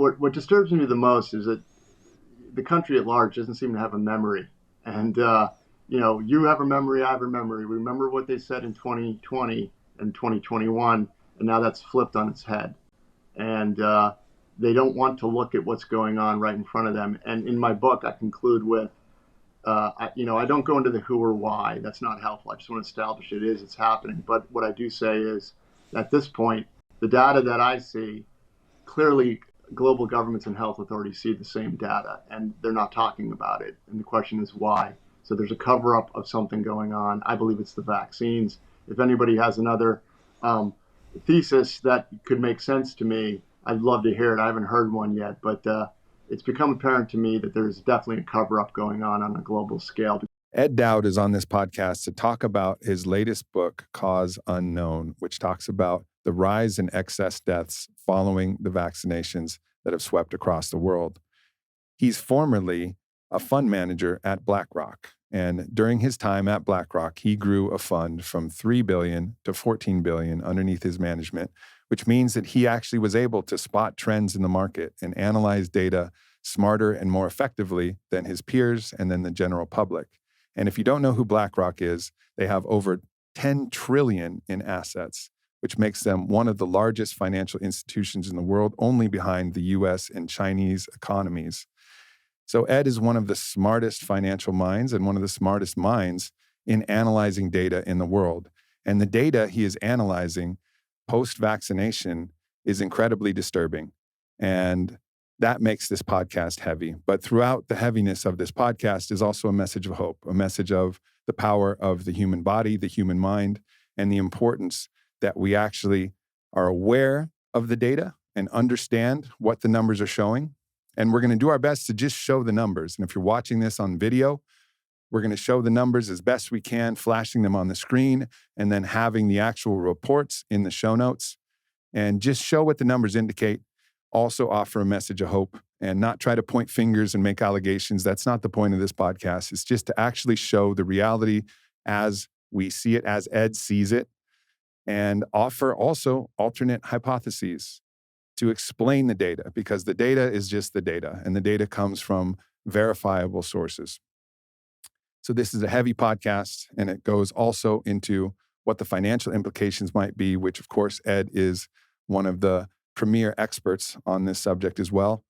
what disturbs me the most is that the country at large doesn't seem to have a memory. And, you have a memory, I have a memory. Remember what they said in 2020 and 2021, and now that's flipped on its head. And they don't want to look at what's going on right in front of them. And in my book, I conclude with, I don't go into the who or why. That's not helpful. I just want to establish it's happening. But what I do say is, at this point, the data that I see, clearly global governments and health authorities see the same data, and they're not talking about it. And the question is why? So there's a cover-up of something going on. I believe it's the vaccines. If anybody has another thesis that could make sense to me, I'd love to hear it. I haven't heard one yet, but it's become apparent to me that there's definitely a cover-up going on a global scale. Ed Dowd is on this podcast to talk about his latest book, Cause Unknown, which talks about the rise in excess deaths following the vaccinations that have swept across the world. He's formerly a fund manager at BlackRock. And during his time at BlackRock, he grew a fund from $3 billion to $14 billion underneath his management, which means that he actually was able to spot trends in the market and analyze data smarter and more effectively than his peers and then the general public. And if you don't know who BlackRock is, they have over 10 trillion in assets, which makes them one of the largest financial institutions in the world, only behind the US and Chinese economies. So Ed is one of the smartest financial minds and one of the smartest minds in analyzing data in the world. And the data he is analyzing post-vaccination is incredibly disturbing. And that makes this podcast heavy. But throughout the heaviness of this podcast is also a message of hope, a message of the power of the human body, the human mind, and the importance that we actually are aware of the data and understand what the numbers are showing. And we're going to do our best to just show the numbers. And if you're watching this on video, we're going to show the numbers as best we can, flashing them on the screen, and then having the actual reports in the show notes. And just show what the numbers indicate. Also offer a message of hope and not try to point fingers and make allegations. That's not the point of this podcast. It's just to actually show the reality as we see it, as Ed sees it, and offer also alternate hypotheses to explain the data, because the data is just the data, and the data comes from verifiable sources. So this is a heavy podcast, and it goes also into what the financial implications might be, which of course Ed is one of the premier experts on this subject as well.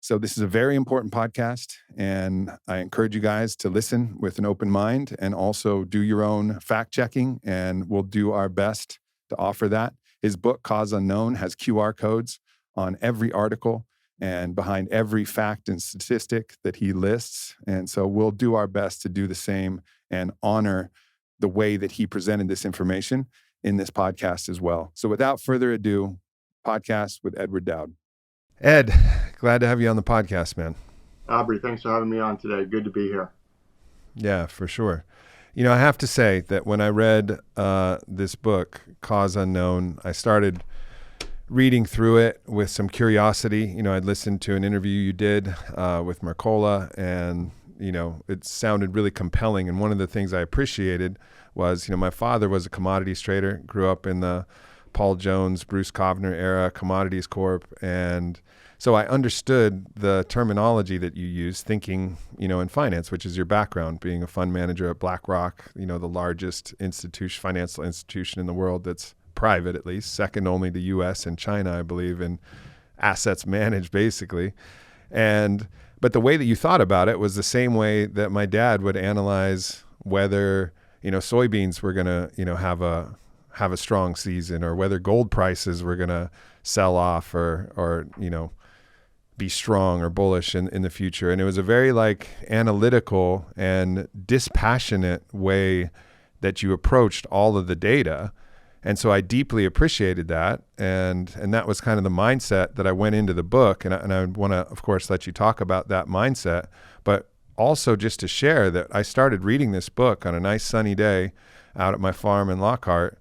So this is a very important podcast, and I encourage you guys to listen with an open mind and also do your own fact checking, and we'll do our best to offer that. His book, Cause Unknown, has QR codes on every article and behind every fact and statistic that he lists. And so we'll do our best to do the same and honor the way that he presented this information in this podcast as well. So without further ado, podcast with Edward Dowd. Ed, glad to have you on the podcast, man. Aubrey, thanks for having me on today. Good to be here. Yeah, for sure. You know, I have to say that when I read this book, Cause Unknown, I started reading through it with some curiosity. You know, I'd listened to an interview you did with Mercola, and, you know, it sounded really compelling. And one of the things I appreciated was, you know, my father was a commodities trader, grew up in the Paul Jones, Bruce Kovner era, Commodities Corp. And so I understood the terminology that you use thinking, you know, in finance, which is your background, being a fund manager at BlackRock, you know, the largest financial institution in the world that's private, at least, second only to US and China, I believe, in assets managed, basically. But the way that you thought about it was the same way that my dad would analyze whether, you know, soybeans were going to, you know, have a strong season, or whether gold prices were going to sell off or, you know, be strong or bullish in the future. And it was a very analytical and dispassionate way that you approached all of the data. And so I deeply appreciated that. And that was kind of the mindset that I went into the book. And I want to, of course, let you talk about that mindset, but also just to share that I started reading this book on a nice sunny day out at my farm in Lockhart.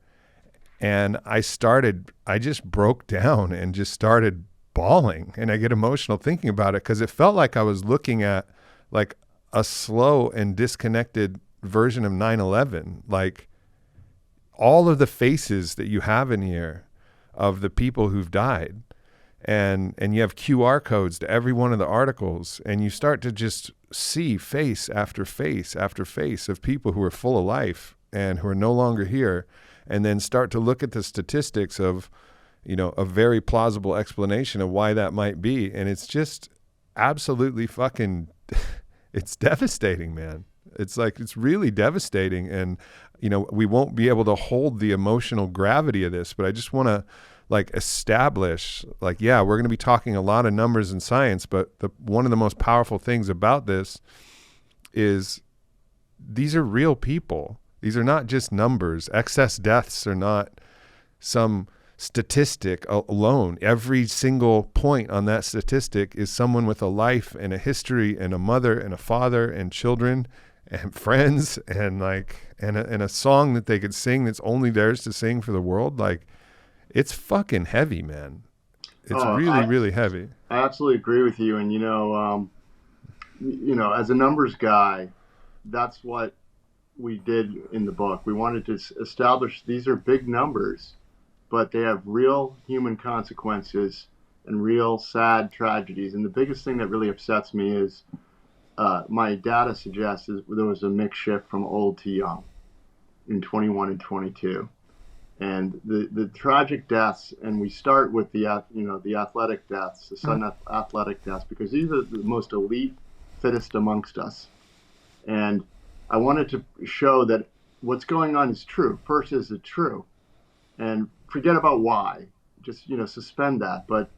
And I just broke down and just started bawling. And I get emotional thinking about it because it felt like I was looking at like a slow and disconnected version of 9/11. Like all of the faces that you have in here of the people who've died and you have QR codes to every one of the articles, and you start to just see face after face after face of people who are full of life and who are no longer here, and then start to look at the statistics of, a very plausible explanation of why that might be. And it's just absolutely fucking, it's devastating, man. It's really devastating. And, we won't be able to hold the emotional gravity of this, but I just want to establish, we're going to be talking a lot of numbers and science, but one of the most powerful things about this is these are real people. These are not just numbers. Excess deaths are not some statistic alone. Every single point on that statistic is someone with a life and a history and a mother and a father and children and friends and a song that they could sing that's only theirs to sing for the world. It's fucking heavy, man. It's really heavy. I absolutely agree with you. And, as a numbers guy, that's what we did in the book. We wanted to establish these are big numbers, but they have real human consequences and real sad tragedies. And the biggest thing that really upsets me is my data suggests there was a mix shift from old to young in 21 and 22. And the tragic deaths, and we start with the athletic deaths, the sudden athletic deaths, because these are the most elite, fittest amongst us. And I wanted to show that what's going on is true. First, is it true? And forget about why. Just, suspend that. But,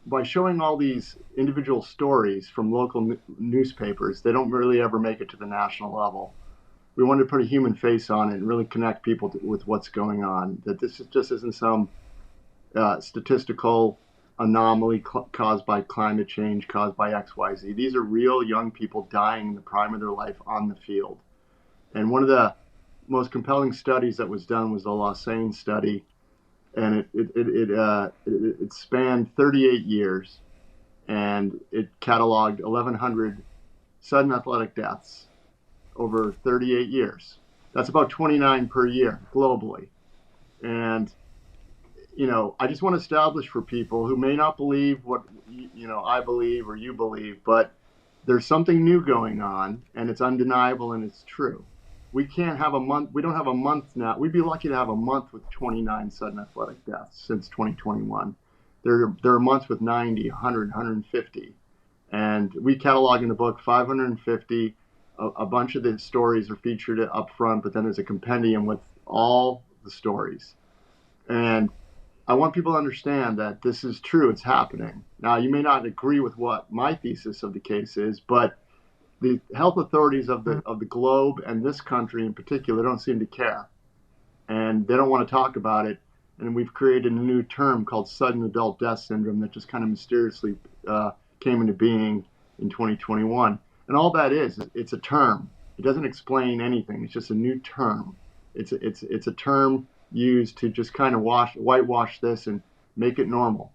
by showing all these individual stories from local newspapers, they don't really ever make it to the national level. We wanted to put a human face on it and really connect people with what's going on. That this just isn't some statistical anomaly caused by climate change, caused by XYZ. These are real young people dying in the prime of their life on the field. And one of the most compelling studies that was done was the Lausanne study, and it spanned 38 years, and it cataloged 1,100 sudden athletic deaths over 38 years. That's about 29 per year globally. And, I just want to establish for people who may not believe what, I believe or you believe, but there's something new going on, and it's undeniable and it's true. We can't have a month. We don't have a month now. We'd be lucky to have a month with 29 sudden athletic deaths since 2021. There are months with 90, 100, 150. And we catalog in the book 550. A bunch of the stories are featured up front, but then there's a compendium with all the stories. And I want people to understand that this is true. It's happening. Now, you may not agree with what my thesis of the case is, but the health authorities of the globe and this country in particular don't seem to care. And they don't want to talk about it. And we've created a new term called sudden adult death syndrome that just kind of mysteriously came into being in 2021. And all that is, it's a term. It doesn't explain anything. It's just a new term. It's a term used to just kind of whitewash this and make it normal.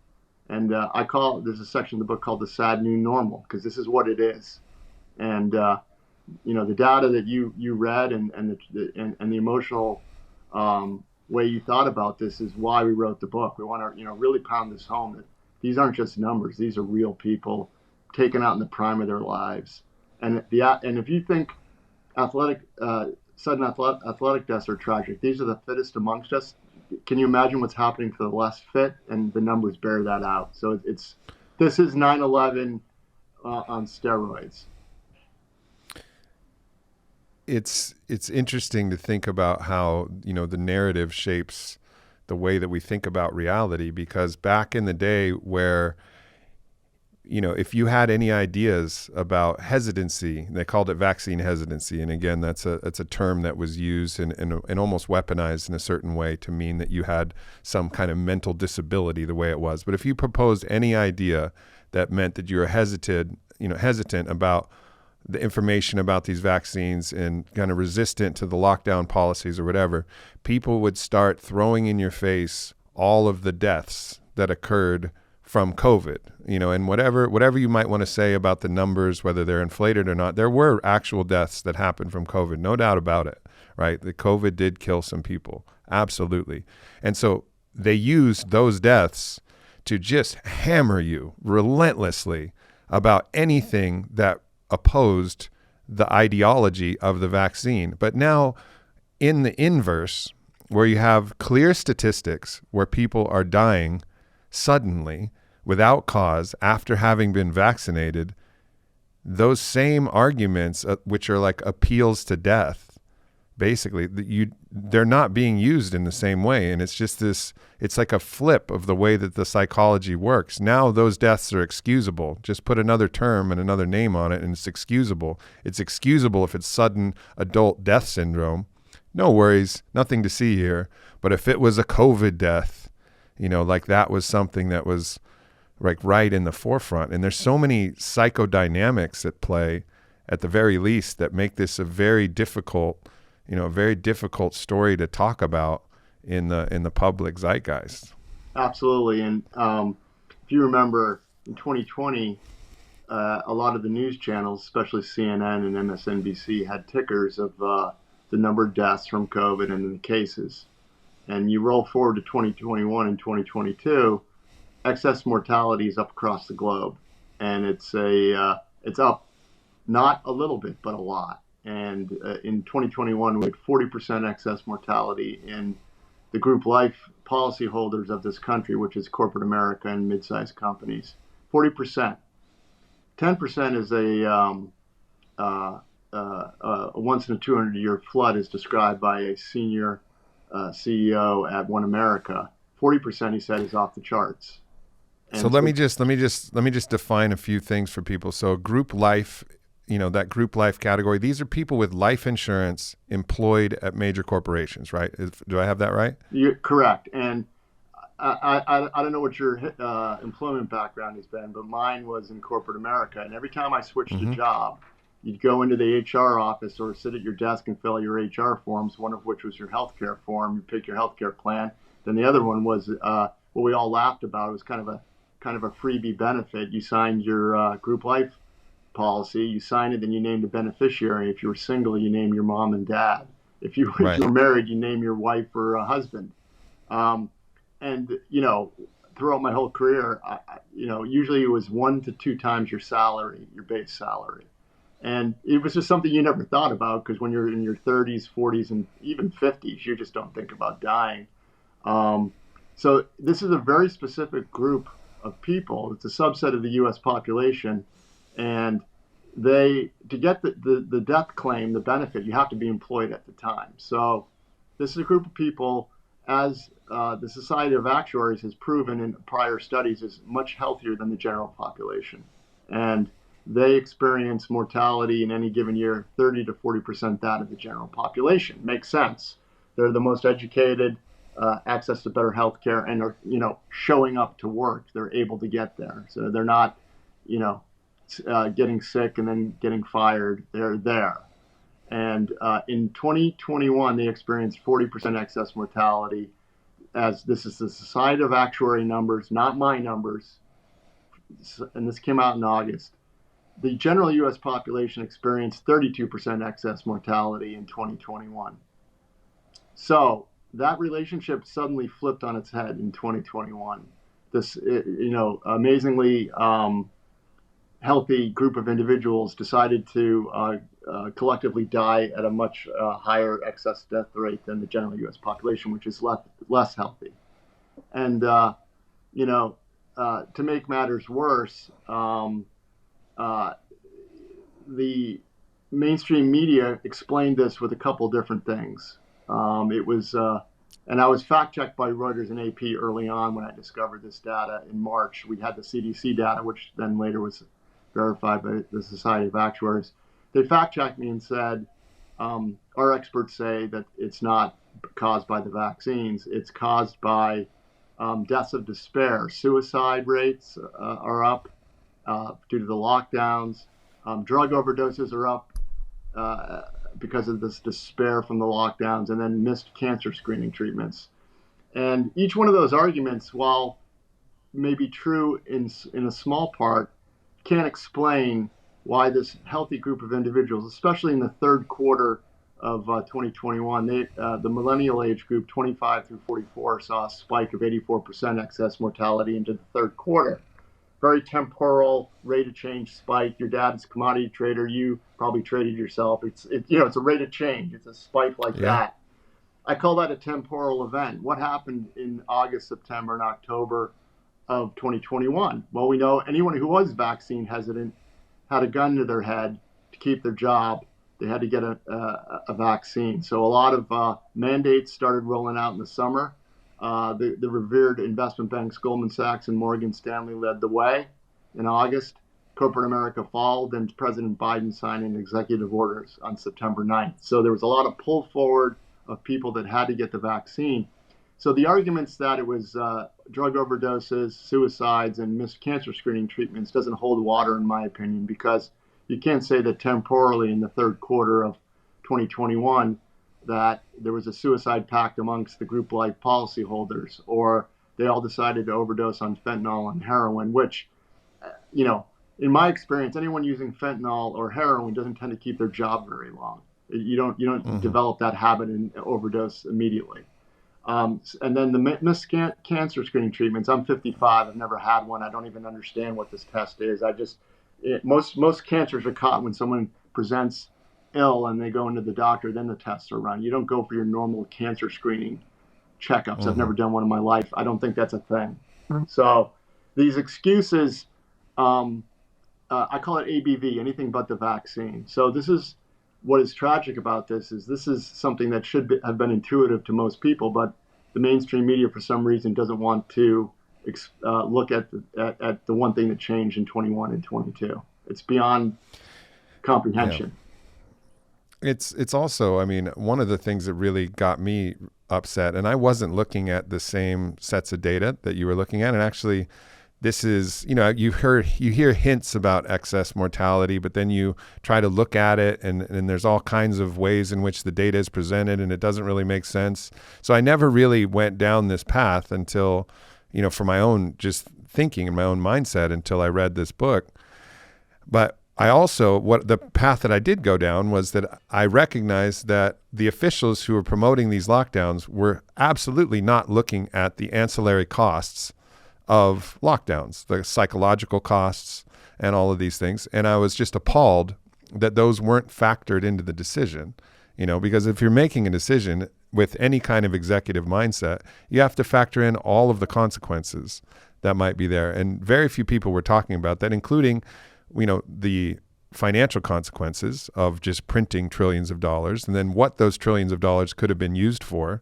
And there's a section of the book called The Sad New Normal, because this is what it is. And the data that you read and the emotional way you thought about this is why we wrote the book. We want to really pound this home that these aren't just numbers. These are real people taken out in the prime of their lives. And if you think sudden athletic deaths are tragic, these are the fittest amongst us. Can you imagine what's happening to the less fit? And the numbers bear that out. So this is 9/11 on steroids. It's interesting to think about how the narrative shapes the way that we think about reality, because back in the day where if you had any ideas about hesitancy, they called it vaccine hesitancy. And again, that's a term that was used and almost weaponized in a certain way to mean that you had some kind of mental disability the way it was. But if you proposed any idea that meant that you were hesitant about the information about these vaccines and kind of resistant to the lockdown policies or whatever, people would start throwing in your face all of the deaths that occurred from COVID, and whatever you might want to say about the numbers, whether they're inflated or not, there were actual deaths that happened from COVID, no doubt about it, right? The COVID did kill some people, absolutely. And so they used those deaths to just hammer you relentlessly about anything that opposed the ideology of the vaccine. But now in the inverse, where you have clear statistics where people are dying suddenly without cause after having been vaccinated, those same arguments, which are like appeals to death, basically, they're not being used in the same way. And it's just this, it's like a flip of the way that the psychology works. Now those deaths are excusable. Just put another term and another name on it and it's excusable. It's excusable if it's sudden adult death syndrome. No worries, nothing to see here. But if it was a COVID death, like that was something that was like right in the forefront. And there's so many psychodynamics at play at the very least that make this a very difficult story to talk about in the public zeitgeist. Absolutely. And if you remember in 2020, a lot of the news channels, especially CNN and MSNBC, had tickers of the number of deaths from COVID and the cases. And you roll forward to 2021 and 2022, excess mortality is up across the globe. And it's up not a little bit, but a lot. And in 2021, we had 40% excess mortality in the group life policyholders of this country, which is corporate America and mid-sized companies. 40%. 10% is a once in a 200-year flood, is described by a senior CEO at One America. 40%, he said, is off the charts. And so let me just define a few things for people. So group life, that group life category, these are people with life insurance employed at major corporations, right? Do I have that right? You're correct. And I don't know what your employment background has been, but mine was in corporate America. And every time I switched a job, you'd go into the HR office or sit at your desk and fill out your HR forms, one of which was your healthcare form. You pick your healthcare plan. Then the other one was what we all laughed about. It was kind of a freebie benefit. You signed your group life policy, you signed it, then you named a beneficiary. If you were single, you named your mom and dad. If you were married, you name your wife or husband. And throughout my whole career, usually it was 1 to 2 times your salary, your base salary. And it was just something you never thought about, because when you're in your 30s, 40s, and even 50s, you just don't think about dying. So this is a very specific group of people. It's a subset of the U.S. population. And to get the death claim, the benefit, you have to be employed at the time. So this is a group of people, as the Society of Actuaries has proven in prior studies, is much healthier than the general population. And they experience mortality in any given year 30 to 40% that of the general population. Makes sense. They're the most educated, access to better health care, and are showing up to work. They're able to get there. So they're not getting sick and then getting fired. They're there. And in 2021, they experienced 40% excess mortality, as this is the Society of Actuary numbers, not my numbers. And this came out in August. The general U.S. population experienced 32% excess mortality in 2021. So that relationship suddenly flipped on its head in 2021. This, amazingly healthy group of individuals decided to collectively die at a much higher excess death rate than the general U.S. population, which is less healthy. And, to make matters worse, the mainstream media explained this with a couple different things. And I was fact-checked by Reuters and AP early on when I discovered this data in March. We had the CDC data, which then later was verified by the Society of Actuaries. They fact-checked me and said, our experts say that it's not caused by the vaccines. It's caused by deaths of despair. Suicide rates are up due to the lockdowns. Drug overdoses are up because of this despair from the lockdowns, and then missed cancer screening treatments. And each one of those arguments, while maybe true in a small part, can't explain why this healthy group of individuals, especially in the third quarter of 2021, the millennial age group, 25 through 44, saw a spike of 84% excess mortality into the third quarter. Very temporal rate of change spike. Your dad's a commodity trader. You probably traded yourself. It's a rate of change. It's a spike like that. I call that a temporal event. What happened in August, September, and October of 2021? Well, we know anyone who was vaccine hesitant had a gun to their head to keep their job. They had to get a vaccine. So a lot of mandates started rolling out in the summer. The revered investment banks Goldman Sachs and Morgan Stanley led the way in August. Corporate America followed, and President Biden signed an executive orders on September 9th. So there was a lot of pull forward of people that had to get the vaccine. So the arguments that it was drug overdoses, suicides, and missed cancer screening treatments doesn't hold water, in my opinion, because you can't say that temporally in the third quarter of 2021 that there was a suicide pact amongst the group like policyholders, or they all decided to overdose on fentanyl and heroin, which, in my experience, anyone using fentanyl or heroin doesn't tend to keep their job very long. You don't develop that habit and overdose immediately. And then the missed cancer screening treatments. I'm 55. I've never had one. I don't even understand what this test is. Most cancers are caught when someone presents ill and they go into the doctor, then the tests are run. You don't go for your normal cancer screening checkups. I've never done one in my life. I don't think that's a thing. So these excuses, I call it ABV, anything but the vaccine. So this is what is tragic about this is something that should have been intuitive to most people, but the mainstream media for some reason doesn't want to look at the one thing that changed in 21 and 22. It's beyond comprehension. Yeah. It's also, one of the things that really got me upset, and I wasn't looking at the same sets of data that you were looking at, and actually this is, you hear hints about excess mortality, but then you try to look at it and there's all kinds of ways in which the data is presented and it doesn't really make sense. So I never really went down this path until, for my own just thinking and my own mindset, until I read this book. But I also, the path that I did go down was that I recognized that the officials who were promoting these lockdowns were absolutely not looking at the ancillary costs of lockdowns, the psychological costs and all of these things. And I was just appalled that those weren't factored into the decision, because if you're making a decision with any kind of executive mindset, you have to factor in all of the consequences that might be there. And very few people were talking about that, including, the financial consequences of just printing trillions of dollars, and then what those trillions of dollars could have been used for.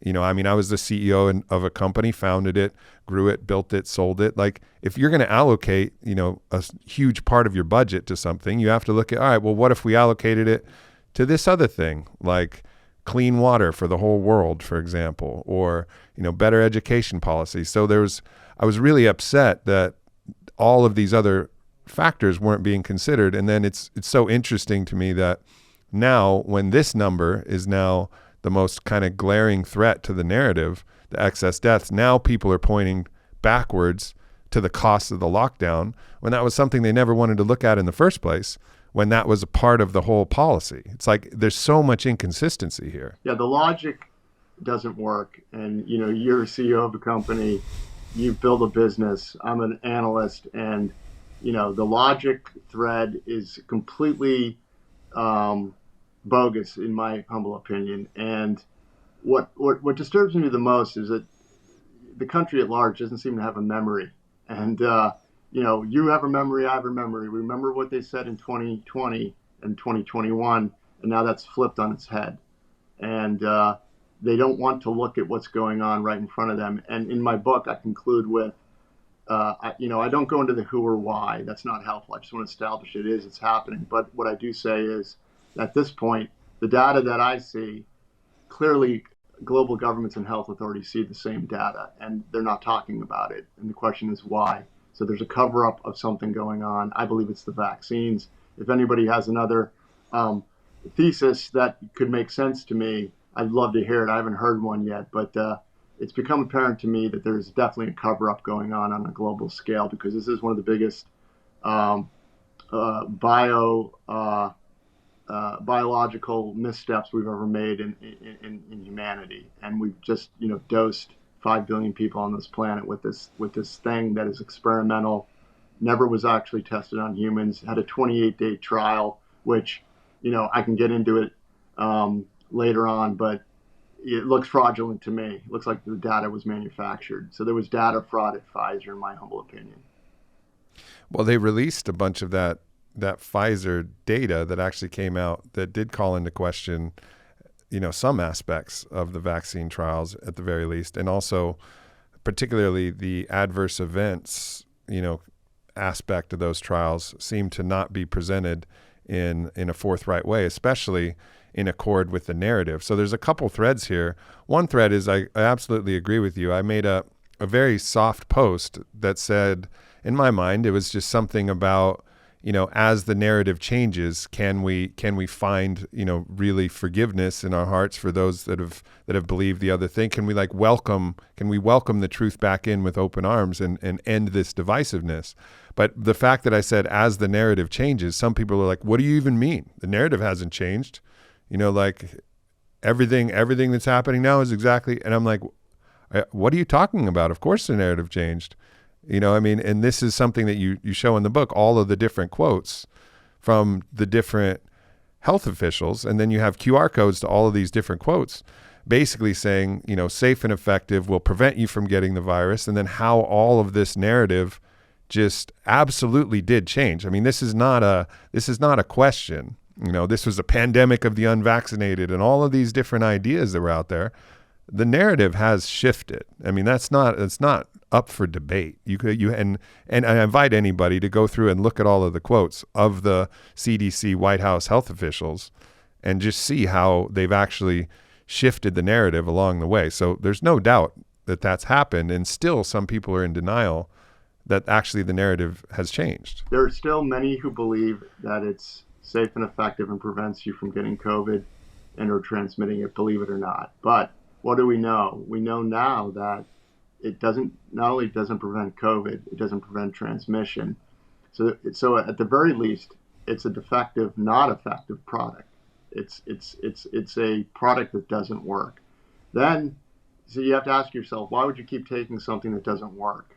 I was the CEO of a company, founded it, grew it, built it, sold it. Like, if you're going to allocate, a huge part of your budget to something, you have to look at, all right, well, what if we allocated it to this other thing, like clean water for the whole world, for example, or, better education policy. So I was really upset that all of these other factors weren't being considered. And then it's so interesting to me that now, when this number is now the most kind of glaring threat to the narrative, the excess deaths, now people are pointing backwards to the costs of the lockdown, when that was something they never wanted to look at in the first place, when that was a part of the whole policy. It's like there's so much inconsistency here. Yeah, the logic doesn't work. And, you're a CEO of a company, you've built a business, I'm an analyst, and, the logic thread is completely bogus, in my humble opinion. And what disturbs me the most is that the country at large doesn't seem to have a memory. And you have a memory, I have a memory. We remember what they said in 2020 and 2021, and now that's flipped on its head. And they don't want to look at what's going on right in front of them. And in my book, I conclude with, I don't go into the who or why. That's not helpful. I just want to establish it's happening. But what I do say is, at this point, the data that I see, clearly global governments and health authorities see the same data, and they're not talking about it. And the question is why? So there's a cover-up of something going on. I believe it's the vaccines. If anybody has another thesis that could make sense to me, I'd love to hear it. I haven't heard one yet, but it's become apparent to me that there's definitely a cover-up going on a global scale, because this is one of the biggest bio biological missteps we've ever made in humanity, and we've just dosed 5 billion people on this planet with this thing that is experimental, never was actually tested on humans, had a 28-day trial, which I can get into it later on, but it looks fraudulent to me. It looks like the data was manufactured. So there was data fraud at Pfizer, in my humble opinion. Well, they released a bunch of that Pfizer data that actually came out that did call into question, some aspects of the vaccine trials at the very least, and also particularly the adverse events, aspect of those trials seemed to not be presented in a forthright way, especially in accord with the narrative. So there's a couple threads here. One thread is I absolutely agree with you. I made a very soft post that said, in my mind, it was just something about, as the narrative changes, can we find, really forgiveness in our hearts for those that have believed the other thing? Can we welcome the truth back in with open arms and end this divisiveness? But the fact that I said, as the narrative changes, some people are like, what do you even mean? The narrative hasn't changed. Everything that's happening now is exactly, and I'm like, what are you talking about? Of course the narrative changed. And this is something that you show in the book, all of the different quotes from the different health officials. And then you have QR codes to all of these different quotes, basically saying, safe and effective will prevent you from getting the virus. And then how all of this narrative just absolutely did change. This is not a question. This was a pandemic of the unvaccinated and all of these different ideas that were out there. The narrative has shifted. It's not up for debate. And I invite anybody to go through and look at all of the quotes of the CDC White House health officials and just see how they've actually shifted the narrative along the way. So there's no doubt that that's happened, and still some people are in denial that actually the narrative has changed. There are still many who believe that it's safe and effective and prevents you from getting COVID and or transmitting it, believe it or not. But what do we know? We know now that it not only doesn't prevent COVID, it doesn't prevent transmission. So at the very least, it's a defective, not effective product. It's a product that doesn't work. Then, so you have to ask yourself, why would you keep taking something that doesn't work?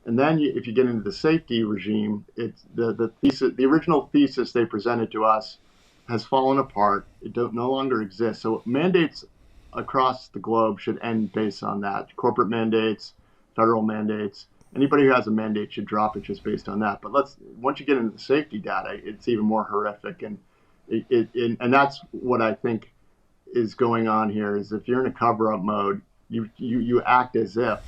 And then if you get into the safety regime, it's the thesis, the original thesis they presented to us has fallen apart. It no longer exists. So mandates across the globe should end based on that. Corporate mandates, federal mandates. Anybody who has a mandate should drop it just based on that. But once you get into the safety data, it's even more horrific. And and that's what I think is going on here. Is if you're in a cover-up mode, you act as if.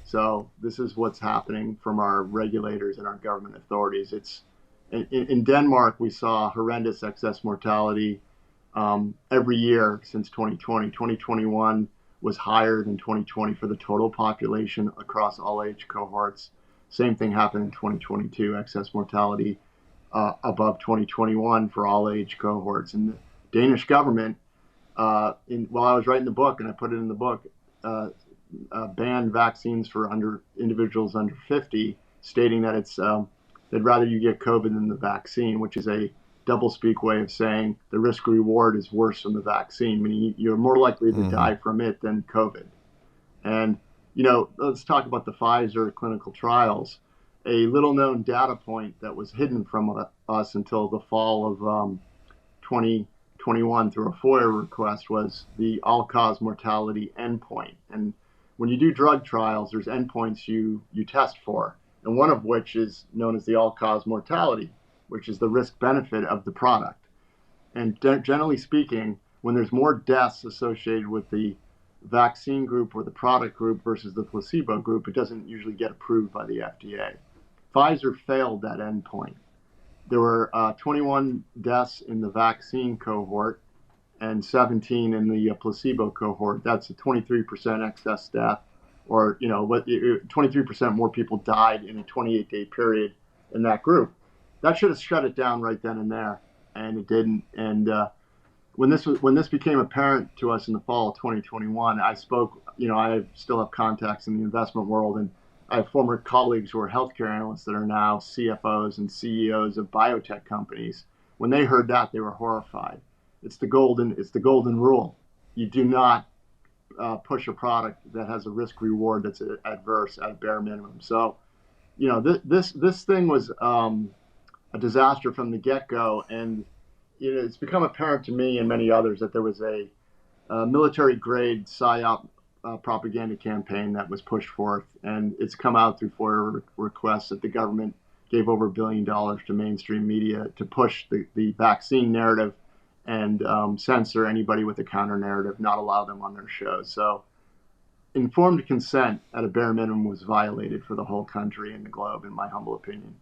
So this is what's happening from our regulators and our government authorities. It's in Denmark, we saw horrendous excess mortality every year since 2020. 2021 was higher than 2020 for the total population across all age cohorts. Same thing happened in 2022, excess mortality above 2021 for all age cohorts. And the Danish government, while I was writing the book, and I put it in the book, banned vaccines for individuals under 50, stating that they'd rather you get COVID than the vaccine, which is a doublespeak way of saying the risk reward is worse from the vaccine, meaning you're more likely to die from it than COVID. And, let's talk about the Pfizer clinical trials. A little known data point that was hidden from us until the fall of 2021 through a FOIA request was the all-cause mortality endpoint. And when you do drug trials, there's endpoints you test for, and one of which is known as the all-cause mortality, which is the risk-benefit of the product. And generally speaking, when there's more deaths associated with the vaccine group or the product group versus the placebo group, it doesn't usually get approved by the FDA. Pfizer failed that endpoint. There were 21 deaths in the vaccine cohort and 17 in the placebo cohort. That's a 23% excess death, or 23% more people died in a 28-day period in that group. That should have shut it down right then and there, and it didn't. And when this became apparent to us in the fall of 2021, I spoke. I still have contacts in the investment world, and I have former colleagues who are healthcare analysts that are now CFOs and CEOs of biotech companies. when they heard that, they were horrified. It's the golden rule. You do not push a product that has a risk reward that's adverse at a bare minimum. So, this thing was a disaster from the get-go, and it's become apparent to me and many others that there was a military-grade PSYOP propaganda campaign that was pushed forth, and it's come out through FOIA requests that the government gave over $1 billion to mainstream media to push the vaccine narrative and censor anybody with a counter narrative, not allow them on their shows. So informed consent at a bare minimum was violated for the whole country and the globe, in my humble opinion.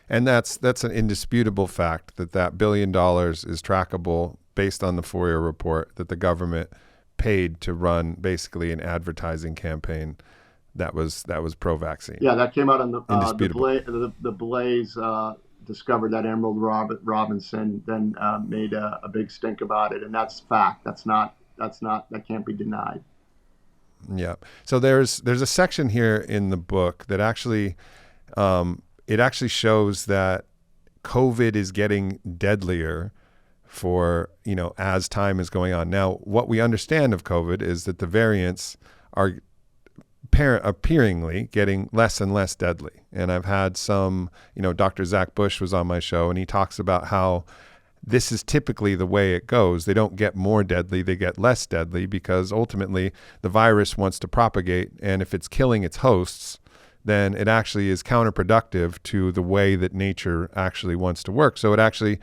And that's an indisputable fact that $1 billion is trackable based on the FOIA report that the government paid to run basically an advertising campaign that was pro-vaccine. Yeah, that came out on the Blaze discovered that Emerald Robinson then made a big stink about it, and that's fact. That can't be denied. Yeah. So there's a section here in the book that actually it actually shows that COVID is getting deadlier for, as time is going on. Now, what we understand of COVID is that the variants are appearingly getting less and less deadly. And I've had some, Dr. Zach Bush was on my show, and he talks about how this is typically the way it goes. They don't get more deadly, they get less deadly, because ultimately the virus wants to propagate. And if it's killing its hosts, then it actually is counterproductive to the way that nature actually wants to work. So it actually,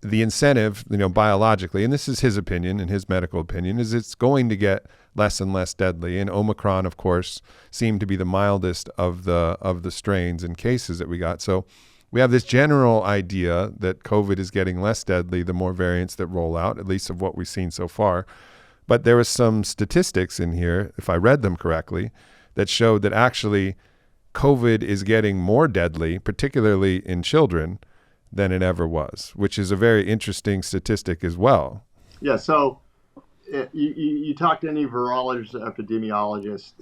the incentive, biologically, and this is his opinion and his medical opinion, is it's going to get less and less deadly. And Omicron, of course, seemed to be the mildest of the strains and cases that we got. So we have this general idea that COVID is getting less deadly the more variants that roll out, at least of what we've seen so far. But there was some statistics in here, if I read them correctly, that showed that actually COVID is getting more deadly, particularly in children, than it ever was, which is a very interesting statistic as well. Yeah, so you talk to any virologist, epidemiologist,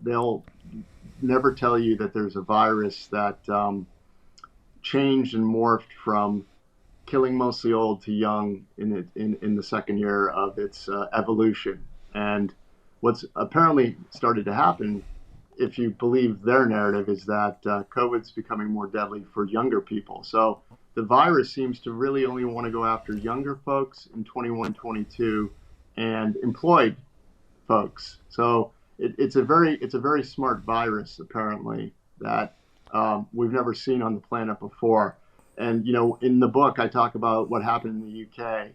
they'll never tell you that there's a virus that changed and morphed from killing mostly old to young in the second year of its evolution. And what's apparently started to happen, if you believe their narrative, is that COVID's becoming more deadly for younger people. So the virus seems to really only want to go after younger folks in 21, 22, and employed folks. So it's a very smart virus, apparently, that we've never seen on the planet before. And in the book, I talk about what happened in the UK.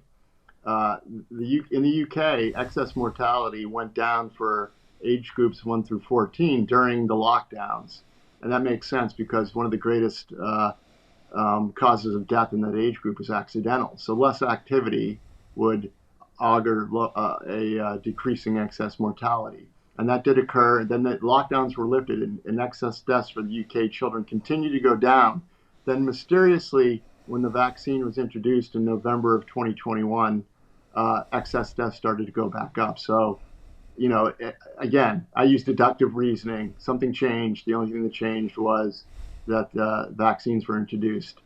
In the UK, excess mortality went down for age groups 1 through 14 during the lockdowns, and that makes sense because one of the greatest causes of death in that age group is accidental. So less activity would augur a decreasing excess mortality. And that did occur. Then the lockdowns were lifted, and excess deaths for the UK children continued to go down. Then mysteriously, when the vaccine was introduced in November of 2021, excess deaths started to go back up. So, again, I use deductive reasoning. Something changed. The only thing that changed was that vaccines were introduced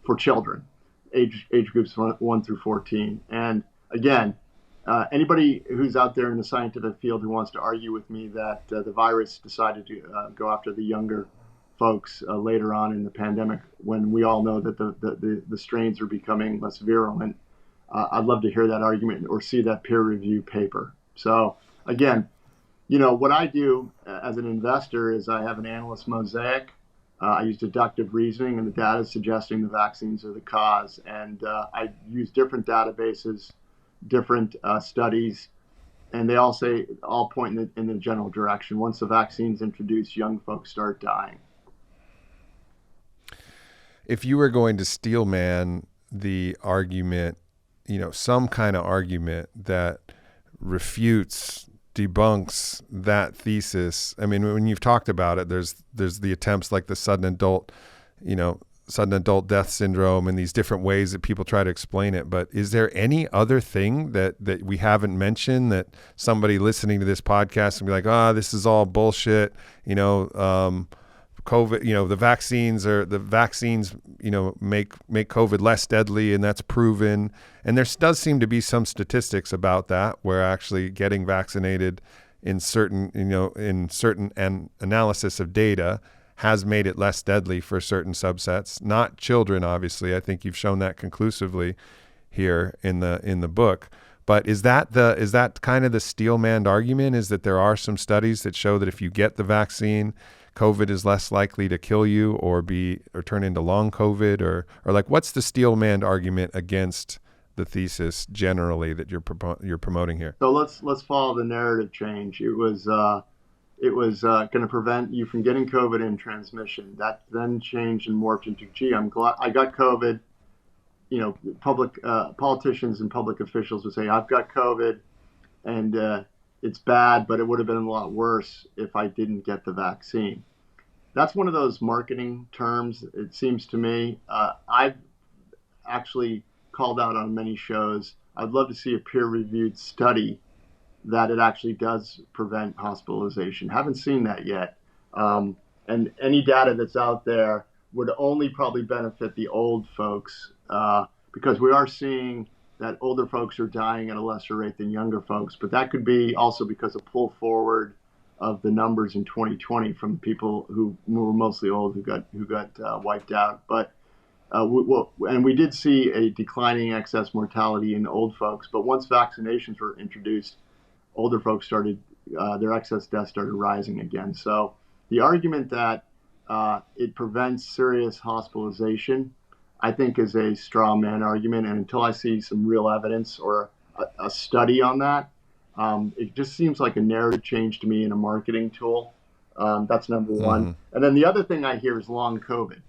for children, age groups 1 through 14. And again, anybody who's out there in the scientific field who wants to argue with me that the virus decided to go after the younger folks later on in the pandemic, when we all know that the strains are becoming less virulent, I'd love to hear that argument or see that peer review paper. So again, what I do as an investor is I have an analyst mosaic. I use deductive reasoning, and the data is suggesting the vaccines are the cause. And I use different databases, different studies, and they all point in the general direction. Once the vaccine's introduced, young folks start dying. If you were going to steelman the argument, some kind of argument that refutes, debunks that thesis. I mean, when you've talked about it, there's the attempts like the sudden adult death syndrome and these different ways that people try to explain it. But is there any other thing that we haven't mentioned that somebody listening to this podcast can be like, this is all bullshit, COVID, the vaccines make COVID less deadly, and that's proven. And there does seem to be some statistics about that, where actually getting vaccinated in certain analysis of data has made it less deadly for certain subsets, not children, obviously. I think you've shown that conclusively here in the book. But is that kind of the steelman argument, is that there are some studies that show that if you get the vaccine, COVID is less likely to kill you or turn into long COVID, or like, what's the steelman argument against the thesis generally that you're promoting here? So let's follow the narrative change. It was going to prevent you from getting COVID and transmission. That then changed and morphed into, gee, I'm glad I got COVID. Public politicians and public officials would say, I've got COVID, and it's bad, but it would have been a lot worse if I didn't get the vaccine. That's one of those marketing terms, it seems to me. I've actually called out on many shows. I'd love to see a peer-reviewed study that it actually does prevent hospitalization. Haven't seen that yet. And any data that's out there would only probably benefit the old folks, because we are seeing that older folks are dying at a lesser rate than younger folks. But that could be also because of pull forward of the numbers in 2020 from people who were mostly old, who got wiped out. But and we did see a declining excess mortality in old folks. But once vaccinations were introduced, older folks started their excess deaths started rising again. So the argument that it prevents serious hospitalization, I think, is a straw man argument. And until I see some real evidence or a study on that, it just seems like a narrative change to me in a marketing tool. That's number one. Mm-hmm. And then the other thing I hear is long COVID.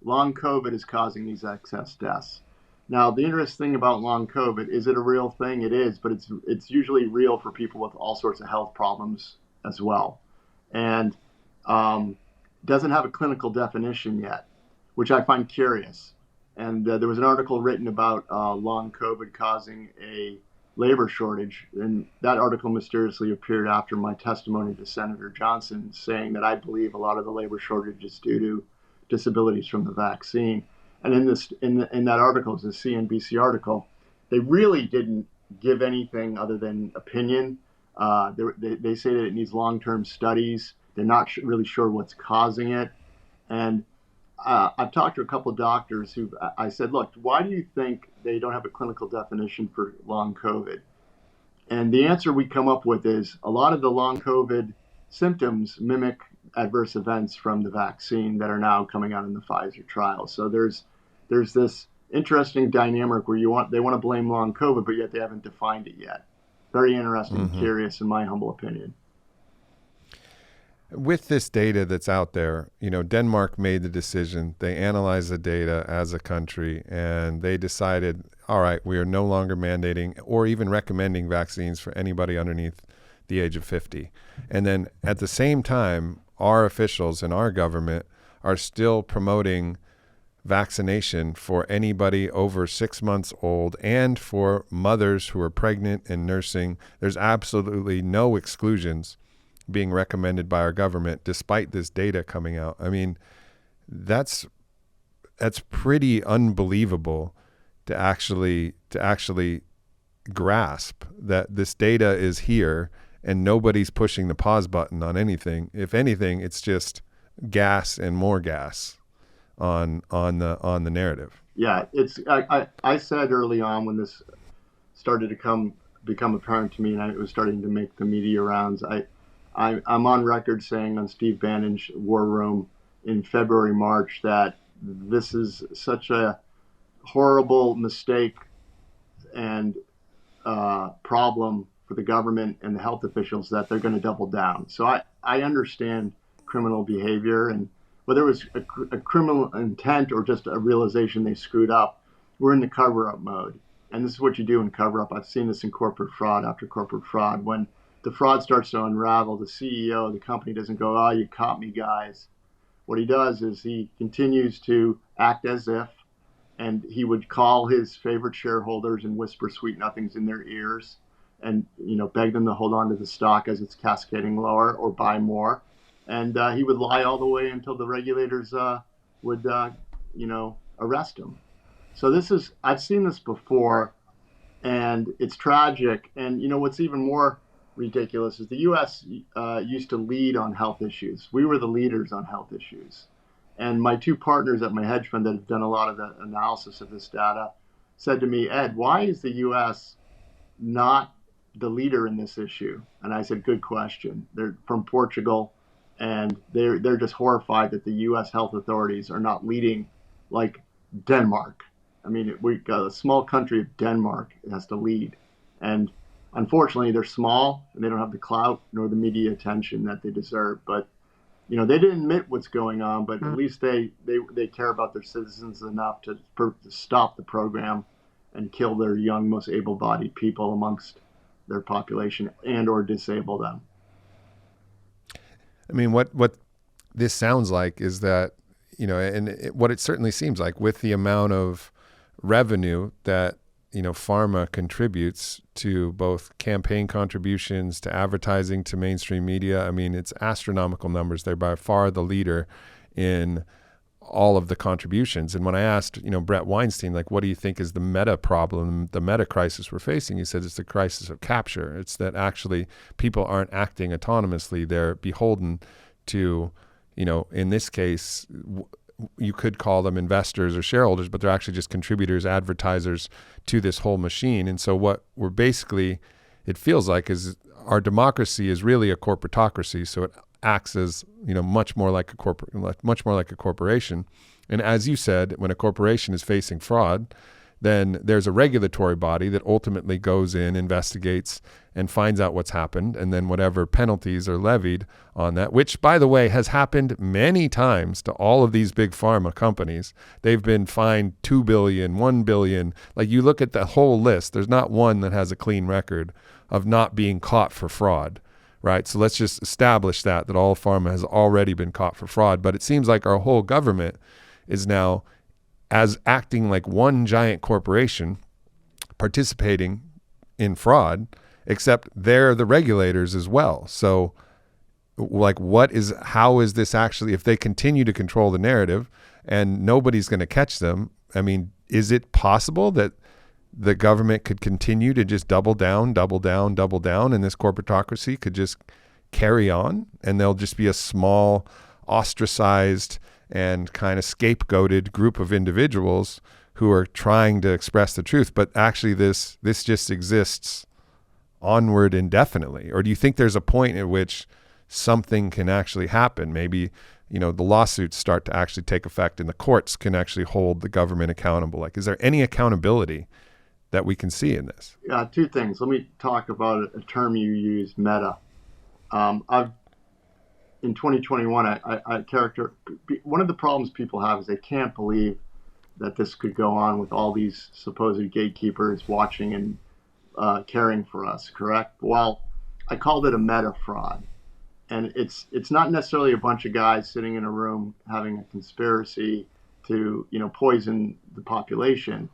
Long COVID is causing these excess deaths. Now, the interesting thing about long COVID, is it a real thing? It is, but it's usually real for people with all sorts of health problems as well. And doesn't have a clinical definition yet, which I find curious. And there was an article written about long COVID causing a labor shortage. And that article mysteriously appeared after my testimony to Senator Johnson, saying that I believe a lot of the labor shortage is due to disabilities from the vaccine. And in that article, it's a CNBC article, they really didn't give anything other than opinion. They say that it needs long-term studies. They're not really sure what's causing it. And I've talked to a couple of doctors who I said, look, why do you think they don't have a clinical definition for long COVID? And the answer we come up with is a lot of the long COVID symptoms mimic adverse events from the vaccine that are now coming out in the Pfizer trial. So there's this interesting dynamic where they want to blame long COVID, but yet they haven't defined it yet. Very interesting, mm-hmm. Curious, in my humble opinion. With this data that's out there, Denmark made the decision. They analyzed the data as a country, and they decided, all right, we are no longer mandating or even recommending vaccines for anybody underneath the age of 50. And then at the same time, our officials and our government are still promoting vaccination for anybody over 6 months old and for mothers who are pregnant and nursing. There's absolutely no exclusions being recommended by our government, despite this data coming out. I mean, that's pretty unbelievable to actually grasp that this data is here and nobody's pushing the pause button on anything. If anything, it's just gas and more gas on the narrative. Yeah, I said early on when this started to become apparent to me, and it was starting to make the media rounds. I'm on record saying on Steve Bannon's War Room in February, March, that this is such a horrible mistake and problem for the government and the health officials that they're going to double down. So I understand criminal behavior, and whether it was a criminal intent or just a realization they screwed up, we're in the cover-up mode. And this is what you do in cover-up. I've seen this in corporate fraud after corporate fraud. When the fraud starts to unravel, the CEO of the company doesn't go, oh, you caught me, guys. What he does is he continues to act as if, and he would call his favorite shareholders and whisper sweet nothings in their ears and beg them to hold on to the stock as it's cascading lower or buy more. and he would lie all the way until the regulators would, arrest him. So I've seen this before, and it's tragic. And what's even more ridiculous is the U.S. Used to lead on health issues. We were the leaders on health issues. And my two partners at my hedge fund that have done a lot of the analysis of this data said to me, Ed, why is the U.S. not the leader in this issue? And I said, good question. They're from Portugal, and they're just horrified that the U.S. health authorities are not leading like Denmark. I mean, we've got a small country of Denmark. It has to lead. And unfortunately, they're small, and they don't have the clout nor the media attention that they deserve. But they didn't admit what's going on, but at least they care about their citizens enough to stop the program and kill their young, most able-bodied people amongst their population and or disable them. I mean, what this sounds like is that, what it certainly seems like with the amount of revenue that, pharma contributes to both campaign contributions, to advertising, to mainstream media. I mean, it's astronomical numbers. They're by far the leader in all of the contributions. And when I asked, Brett Weinstein, like, what do you think is the meta problem, the meta crisis we're facing? He said it's the crisis of capture. It's that actually people aren't acting autonomously. They're beholden to, in this case, you could call them investors or shareholders, but they're actually just contributors, advertisers to this whole machine. And so what we're basically, it feels like, is our democracy is really a corporatocracy. So it acts as, much more like a corporation. And as you said, when a corporation is facing fraud, then there's a regulatory body that ultimately goes in, investigates, and finds out what's happened. And then whatever penalties are levied on that, which, by the way, has happened many times to all of these big pharma companies. They've been fined $2 billion, $1 billion. Like, you look at the whole list, there's not one that has a clean record of not being caught for fraud, right? So let's just establish that all pharma has already been caught for fraud. But it seems like our whole government is now as acting like one giant corporation participating in fraud, except they're the regulators as well. So like, how is this actually, if they continue to control the narrative and nobody's going to catch them, I mean, is it possible that the government could continue to just double down, and this corporatocracy could just carry on, and there'll just be a small, ostracized and kind of scapegoated group of individuals who are trying to express the truth, but actually this just exists onward indefinitely? Or do you think there's a point at which something can actually happen? Maybe, the lawsuits start to actually take effect and the courts can actually hold the government accountable. Like, is there any accountability that we can see in this? Yeah, two things. Let me talk about a term you use, meta. In 2021, one of the problems people have is they can't believe that this could go on with all these supposed gatekeepers watching and caring for us, correct? Well, I called it a meta fraud. And it's not necessarily a bunch of guys sitting in a room having a conspiracy to, poison the population.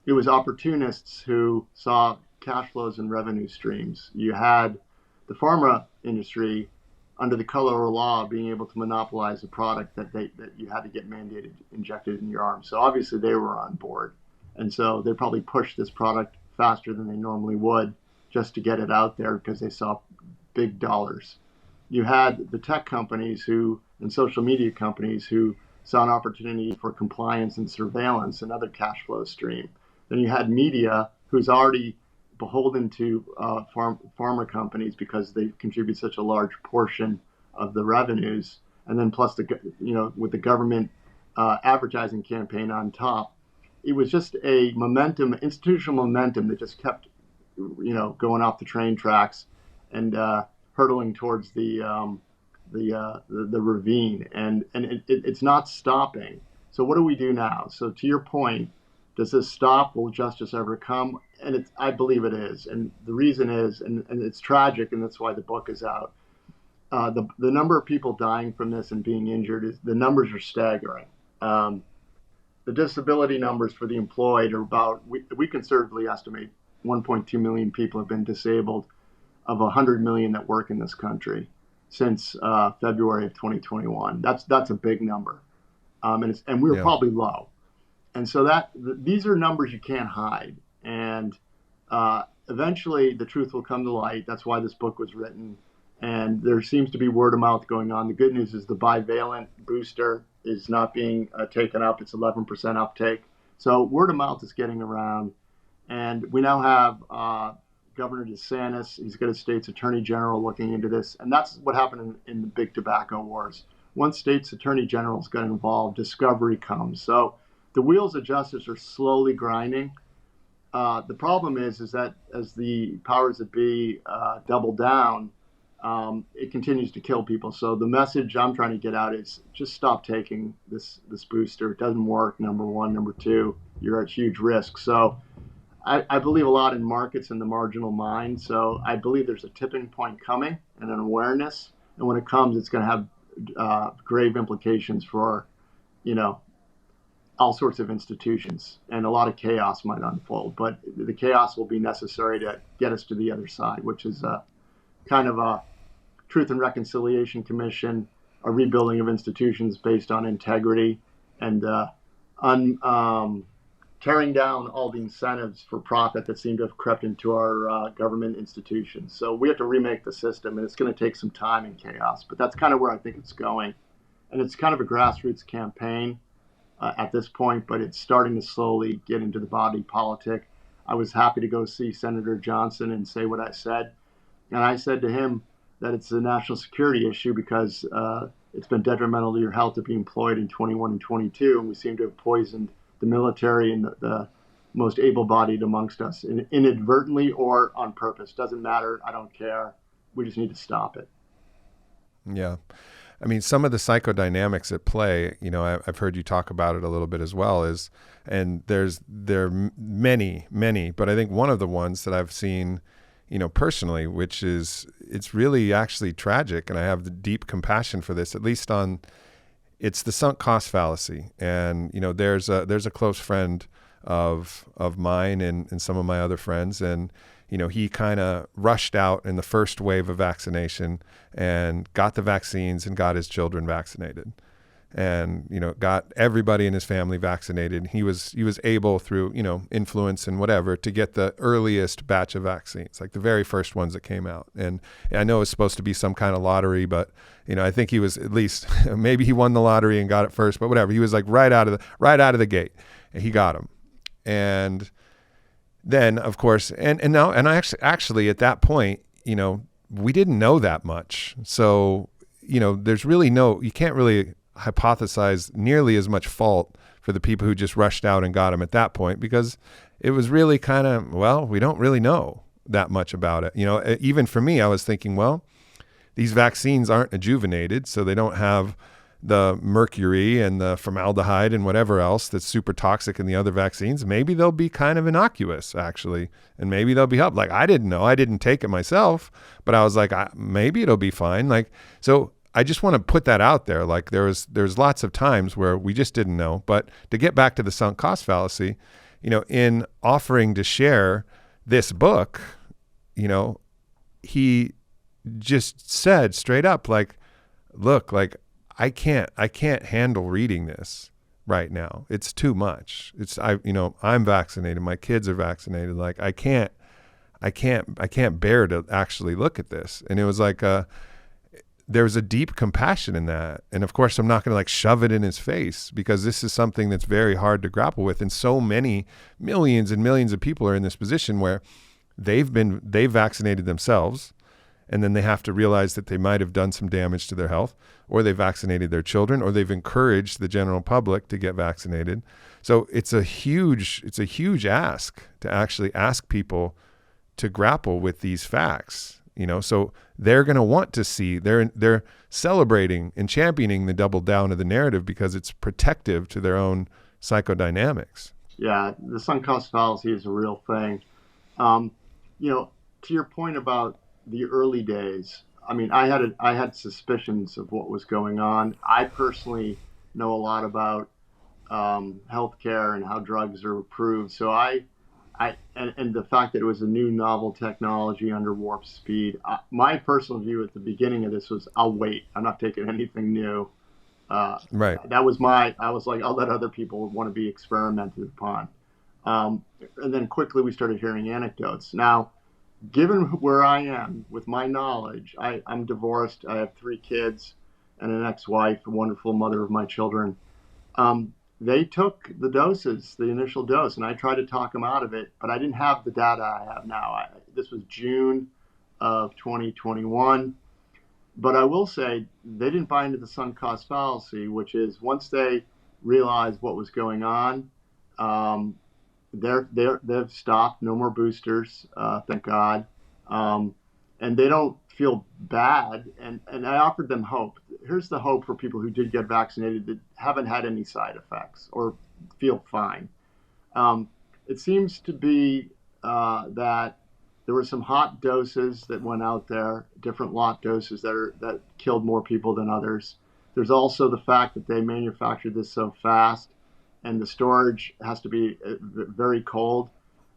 It was opportunists who saw cash flows and revenue streams. You had the pharma industry, under the color of law, being able to monopolize a product that you had to get mandated, injected in your arm. So obviously they were on board. And so they probably pushed this product faster than they normally would just to get it out there because they saw big dollars. You had the tech companies and social media companies who saw an opportunity for compliance and surveillance, another cash flow stream. Then you had media, who's already beholden to pharma companies because they contribute such a large portion of the revenues, and then plus with the government advertising campaign on top, it was just a institutional momentum that just kept going off the train tracks and hurtling towards the ravine, and it's not stopping. So what do we do now? So to your point, does this stop? Will justice ever come? And I believe it is. And the reason is, and it's tragic, and that's why the book is out. The number of people dying from this and being injured, the numbers are staggering. The disability numbers for the employed are we conservatively estimate 1.2 million people have been disabled of 100 million that work in this country. since February of 2021. That's a big number, and we were Yeah. probably low. And so these are numbers you can't hide, and eventually the truth will come to light. That's why this book was written, and there seems to be word of mouth going on. The good news is the bivalent booster is not being taken up. It's 11% uptake. So word of mouth is getting around, and we now have Governor DeSantis. He's got a state's attorney general looking into this, and that's what happened in the big tobacco wars. Once state's attorney generals got involved, discovery comes. So the wheels of justice are slowly grinding. The problem is that as the powers that be double down, it continues to kill people. So the message I'm trying to get out is just stop taking this booster. It doesn't work. Number one. Number two, you're at huge risk. So I believe a lot in markets and the marginal mind. So I believe there's a tipping point coming and an awareness. And when it comes, it's going to have grave implications for, all sorts of institutions, and a lot of chaos might unfold. But the chaos will be necessary to get us to the other side, which is kind of a Truth and Reconciliation Commission, a rebuilding of institutions based on integrity, and tearing down all the incentives for profit that seem to have crept into our government institutions. So we have to remake the system, and it's going to take some time and chaos. But that's kind of where I think it's going. And it's kind of a grassroots campaign at this point, but it's starting to slowly get into the body politic. I was happy to go see Senator Johnson and say what I said. And I said to him that it's a national security issue because it's been detrimental to your health to be employed in 21 and 22. And we seem to have poisoned the military and the most able-bodied amongst us, inadvertently or on purpose. Doesn't matter. I don't care. We just need to stop it. Yeah. I mean, some of the psychodynamics at play, I've heard you talk about it a little bit as well, and there are many, but I think one of the ones that I've seen, personally, which is, it's really actually tragic, and I have the deep compassion for this, at least it's the sunk cost fallacy. And, there's a close friend of mine and some of my other friends, and he kind of rushed out in the first wave of vaccination and got the vaccines and got his children vaccinated, and got everybody in his family vaccinated. He was able, through influence and whatever, to get the earliest batch of vaccines, like the very first ones that came out. And I know it was supposed to be some kind of lottery, but I think he was, at least maybe he won the lottery and got it first, but whatever. He was like right out of the gate, and he got them. And then, of course, and I actually at that point, we didn't know that much. So, there's really you can't really hypothesize nearly as much fault for the people who just rushed out and got them at that point, because it was really kind of, we don't really know that much about it. Even for me, I was thinking, these vaccines aren't adjuvated, so they don't have the mercury and the formaldehyde and whatever else that's super toxic in the other vaccines. Maybe they'll be kind of innocuous, actually, and maybe they'll be helpful. Like, I didn't know. I didn't take it myself, but I was like, maybe it'll be fine. Like, so I just want to put that out there. Like, there's lots of times where we just didn't know. But to get back to the sunk cost fallacy, in offering to share this book, he just said straight up, like, look, like, I can't handle reading this right now. It's too much. I'm vaccinated. My kids are vaccinated. Like, I can't bear to actually look at this. And it was like, there was a deep compassion in that. And of course, I'm not going to like shove it in his face, because this is something that's very hard to grapple with. And so many millions and millions of people are in this position where they've vaccinated themselves, and then they have to realize that they might have done some damage to their health, or they vaccinated their children, or they've encouraged the general public to get vaccinated. So it's a huge ask to actually ask people to grapple with these facts. So they're going to want to see, they're celebrating and championing the double down of the narrative because it's protective to their own psychodynamics. Yeah, the sunk cost fallacy is a real thing. To your point about the early days, I mean, I had suspicions of what was going on. I personally know a lot about healthcare and how drugs are approved. So I and the fact that it was a new novel technology under warp speed. My personal view at the beginning of this was, I'll wait. I'm not taking anything new. Uh, Right. I was like, I'll let other people want to be experimented upon. And then quickly we started hearing anecdotes. Now, given where I am with my knowledge, I'm divorced. I have 3 kids and an ex-wife, a wonderful mother of my children. They took the doses, the initial dose, and I tried to talk them out of it, but I didn't have the data I have now. This was June of 2021. But I will say they didn't buy into the sunk cost fallacy, which is once they realized what was going on, um, they've stopped. No more boosters, thank God, and they don't feel bad. And I offered them hope. Here's the hope for people who did get vaccinated that haven't had any side effects or feel fine. Um, it seems to be that there were some hot doses that went out there, different lot doses that killed more people than others. There's also the fact that they manufactured this so fast, and the storage has to be very cold.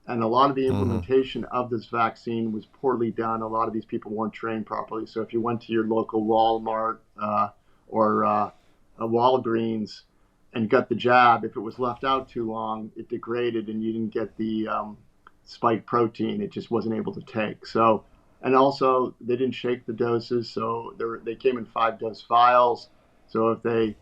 And a lot of the Mm-hmm. implementation of this vaccine was poorly done. A lot of these people weren't trained properly. So if you went to your local Walmart or a Walgreens and got the jab, if it was left out too long, it degraded and you didn't get the spike protein. It just wasn't able to take. So, and also they didn't shake the doses. So they came in 5-dose vials. So if they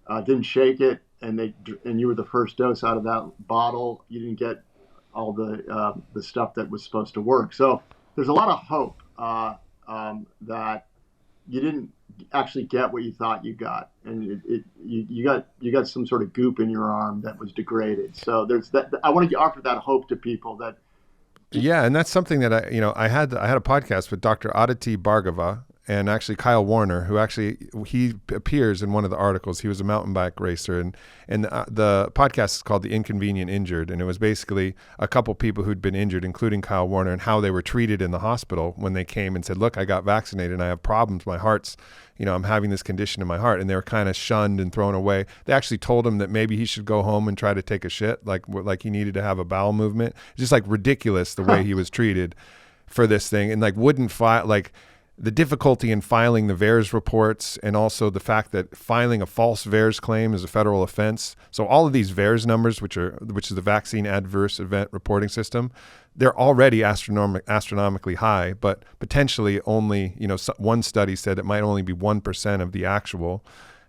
didn't shake it and you were the first dose out of that bottle, you didn't get all the stuff that was supposed to work. So there's a lot of hope that you didn't actually get what you thought you got, and you got some sort of goop in your arm that was degraded. So there's that. I want to offer that hope to people that. Yeah, and that's something that I had a podcast with Dr. Aditi Bhargava and actually Kyle Warner, who he appears in one of the articles. He was a mountain bike racer, and the podcast is called The Inconvenient Injured, and it was basically a couple people who'd been injured, including Kyle Warner, and how they were treated in the hospital when they came and said, "Look, I got vaccinated and I have problems. My heart's, I'm having this condition in my heart," and they were kind of shunned and thrown away. They actually told him that maybe he should go home and try to take a shit, like he needed to have a bowel movement. Just like ridiculous the way he was treated for this thing, and wouldn't file the difficulty in filing the VAERS reports, and also the fact that filing a false VAERS claim is a federal offense. So all of these VAERS numbers, which is the Vaccine Adverse Event Reporting System, they're already astronomically high, but potentially only, one study said it might only be 1% of the actual.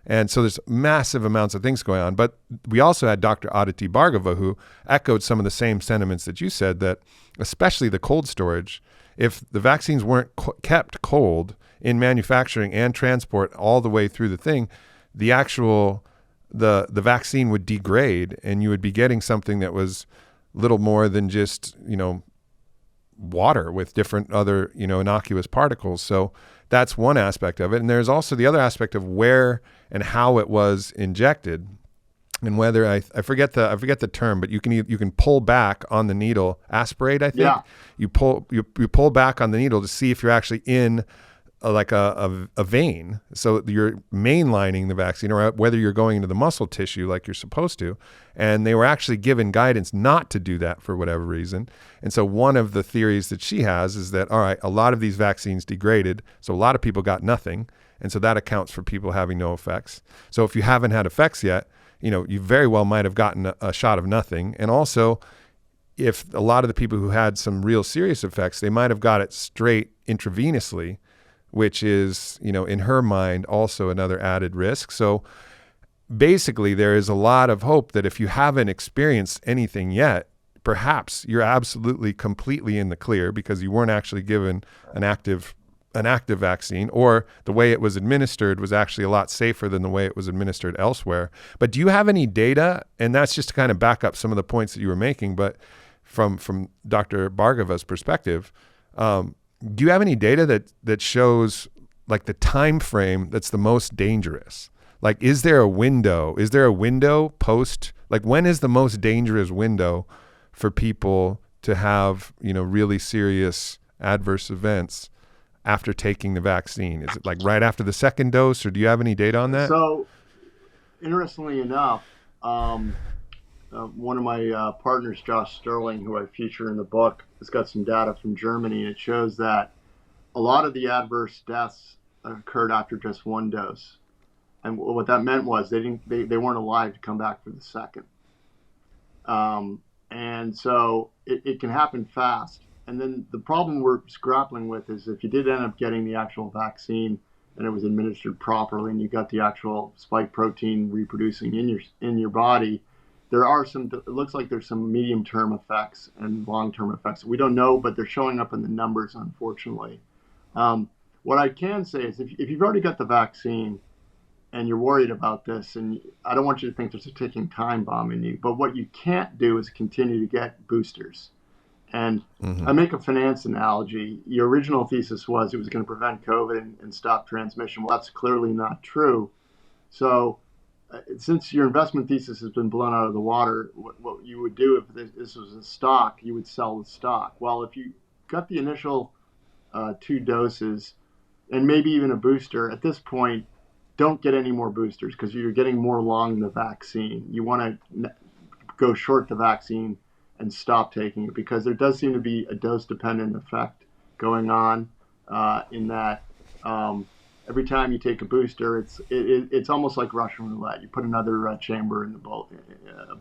And so there's massive amounts of things going on. But we also had Dr. Aditi Bhargava, who echoed some of the same sentiments that you said, that especially the cold storage, if the vaccines weren't kept cold in manufacturing and transport all the way through the thing, the vaccine would degrade, and you would be getting something that was little more than just, water with different other, innocuous particles. So that's one aspect of it. And there's also the other aspect of where and how it was injected. And whether I forget the term, but you can pull back on the needle, aspirate. I think you pull back on the needle to see if you're actually in a vein. So you're mainlining the vaccine, or whether you're going into the muscle tissue like you're supposed to. And they were actually given guidance not to do that for whatever reason. And so one of the theories that she has is that, all right, a lot of these vaccines degraded, so a lot of people got nothing, and so that accounts for people having no effects. So if you haven't had effects yet, you very well might have gotten a shot of nothing. And also, if a lot of the people who had some real serious effects, they might have got it straight intravenously, which is, in her mind, also another added risk. So basically, there is a lot of hope that if you haven't experienced anything yet, perhaps you're absolutely completely in the clear because you weren't actually given an active vaccine, or the way it was administered was actually a lot safer than the way it was administered elsewhere. But do you have any data? And that's just to kind of back up some of the points that you were making, but from Dr. Bhargava's perspective, do you have any data that shows the time frame that's the most dangerous? Is there a window? Is there a window post? When is the most dangerous window for people to have, really serious adverse events after taking the vaccine? Is it right after the second dose, or do you have any data on that? So, interestingly enough, one of my partners, Josh Sterling, who I feature in the book, has got some data from Germany, and it shows that a lot of the adverse deaths occurred after just one dose. And what that meant was they weren't alive to come back for the second. And so it can happen fast. And then the problem we're grappling with is if you did end up getting the actual vaccine and it was administered properly and you got the actual spike protein reproducing in your body, there are it looks like there's some medium-term effects and long-term effects. We don't know, but they're showing up in the numbers, unfortunately. What I can say is if you've already got the vaccine and you're worried about this, and I don't want you to think there's a ticking time bomb in you, but what you can't do is continue to get boosters. And I make a finance analogy. Your original thesis was it was going to prevent COVID and stop transmission. Well, that's clearly not true. So since your investment thesis has been blown out of the water, what you would do if this was a stock, you would sell the stock. Well, if you got the initial 2 doses and maybe even a booster, at this point, don't get any more boosters because you're getting more long the vaccine. You want to go short the vaccine and stop taking it because there does seem to be a dose-dependent effect going on in that every time you take a booster, it's almost like Russian roulette. You put another chamber in the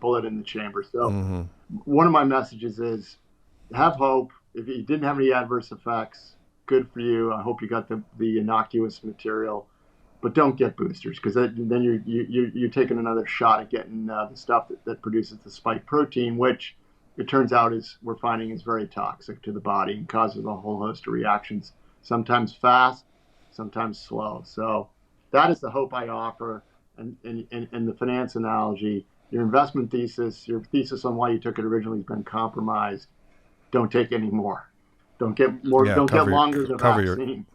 bullet in the chamber. So one of my messages is have hope. If you didn't have any adverse effects, good for you. I hope you got the innocuous material. But don't get boosters because then you're taking another shot at getting the stuff that produces the spike protein, which it turns out we're finding is very toxic to the body and causes a whole host of reactions, sometimes fast, sometimes slow. So that is the hope I offer. And the finance analogy, your investment thesis, your thesis on why you took it originally has been compromised. Don't take any more. Don't get more. Yeah, don't get longer the vaccine.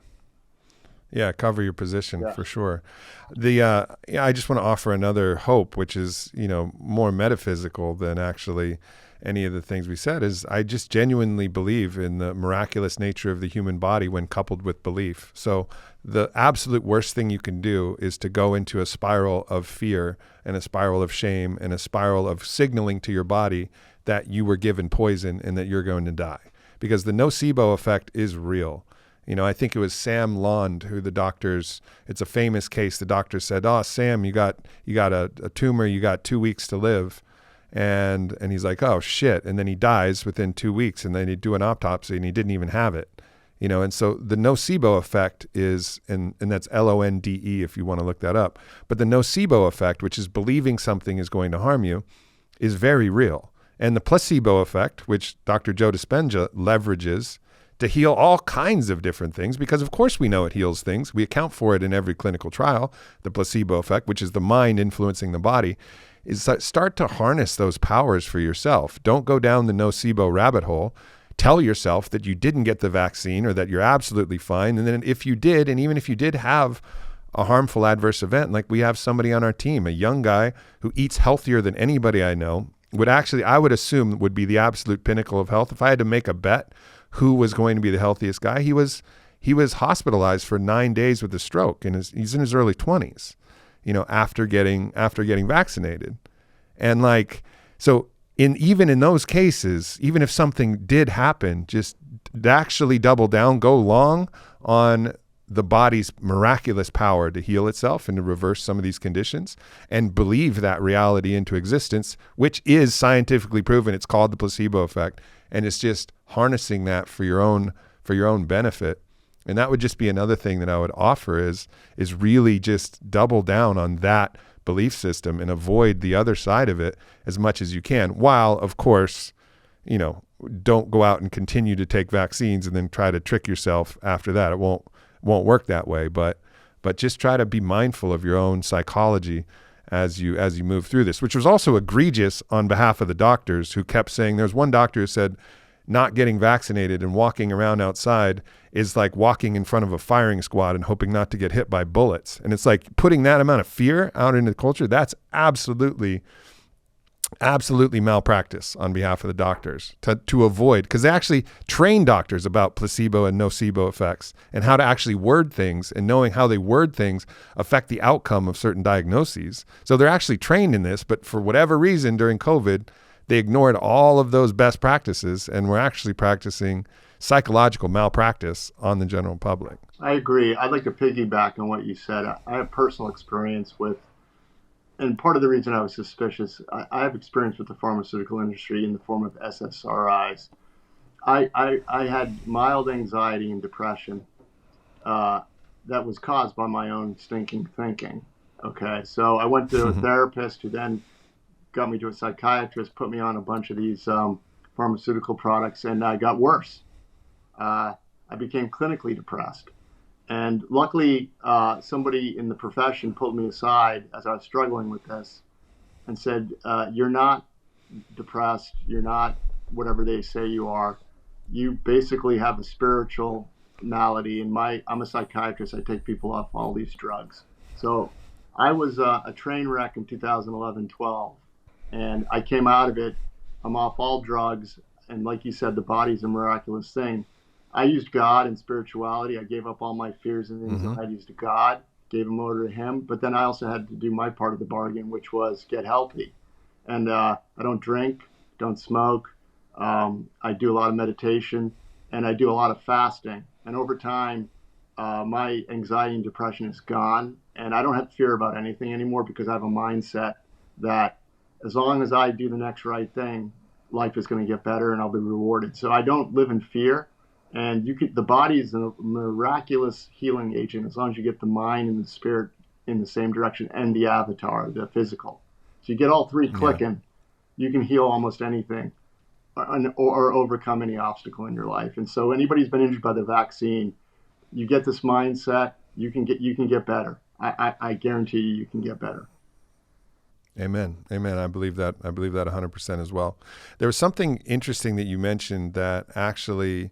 Cover your position for sure. I just want to offer another hope, which is, more metaphysical than actually any of the things we said, is I just genuinely believe in the miraculous nature of the human body when coupled with belief. So the absolute worst thing you can do is to go into a spiral of fear and a spiral of shame and a spiral of signaling to your body that you were given poison and that you're going to die, because the nocebo effect is real. I think it was Sam Lond who it's a famous case. The doctor said, "Oh, Sam, you got a tumor, you got 2 weeks to live." And he's like, "Oh shit." And then he dies within 2 weeks, and then they do an autopsy and he didn't even have it. And so the nocebo effect is, and that's LONDE if you want to look that up. But the nocebo effect, which is believing something is going to harm you, is very real. And the placebo effect, which Dr. Joe Dispenza leverages to heal all kinds of different things, because of course we know it heals things. We account for it in every clinical trial. The placebo effect, which is the mind influencing the body, is start to harness those powers for yourself. Don't go down the nocebo rabbit hole. Tell yourself that you didn't get the vaccine or that you're absolutely fine. And then if you did, and even if you did have a harmful adverse event, like we have somebody on our team, a young guy who eats healthier than anybody I know, I would assume would be the absolute pinnacle of health. If I had to make a bet who was going to be the healthiest guy, he was hospitalized for 9 days with a stroke, and he's in his early 20s, after getting vaccinated. And so even in those cases, even if something did happen, just actually double down, go long on the body's miraculous power to heal itself and to reverse some of these conditions, and believe that reality into existence, which is scientifically proven. It's called the placebo effect. And it's just harnessing that for your own benefit. And that would just be another thing that I would offer is really just double down on that belief system and avoid the other side of it as much as you can. While, of course, don't go out and continue to take vaccines and then try to trick yourself after that. It won't work that way. But just try to be mindful of your own psychology as you move through this, which was also egregious on behalf of the doctors who kept saying, there's one doctor who said not getting vaccinated and walking around outside is like walking in front of a firing squad and hoping not to get hit by bullets. And it's like putting that amount of fear out into the culture. That's absolutely absolutely malpractice on behalf of the doctors to avoid, because they actually train doctors about placebo and nocebo effects and how to actually word things, and knowing how they word things affect the outcome of certain diagnoses. So they're actually trained in this, but for whatever reason during COVID, they ignored all of those best practices and were actually practicing psychological malpractice on the general public. I agree. I'd like to piggyback on what you said. I have personal experience with, and part of the reason I was suspicious, I have experience with the pharmaceutical industry in the form of SSRIs. I had mild anxiety and depression that was caused by my own stinking thinking. Okay, so I went to a therapist who then got me to a psychiatrist, put me on a bunch of these pharmaceutical products, and I got worse. I became clinically depressed. And luckily, somebody in the profession pulled me aside as I was struggling with this and said, you're not depressed. You're not whatever they say you are. You basically have a spiritual malady. And I'm a psychiatrist. I take people off all these drugs. So I was a train wreck in 2011-12. And I came out of it. I'm off all drugs. And like you said, the body's a miraculous thing. I used God and spirituality. I gave up all my fears and anxieties to God, gave them over to Him. But then I also had to do my part of the bargain, which was get healthy. And I don't drink, don't smoke. I do a lot of meditation, and I do a lot of fasting. And over time, my anxiety and depression is gone. And I don't have fear about anything anymore because I have a mindset that as long as I do the next right thing, life is going to get better and I'll be rewarded. So I don't live in fear. And the body is a miraculous healing agent as long as you get the mind and the spirit in the same direction and the avatar, the physical. So you get all three clicking, you can heal almost anything or overcome any obstacle in your life. And so anybody who's been injured by the vaccine, you get this mindset, you can get better. I guarantee you can get better. Amen. Amen. I believe that 100% as well. There was something interesting that you mentioned that actually,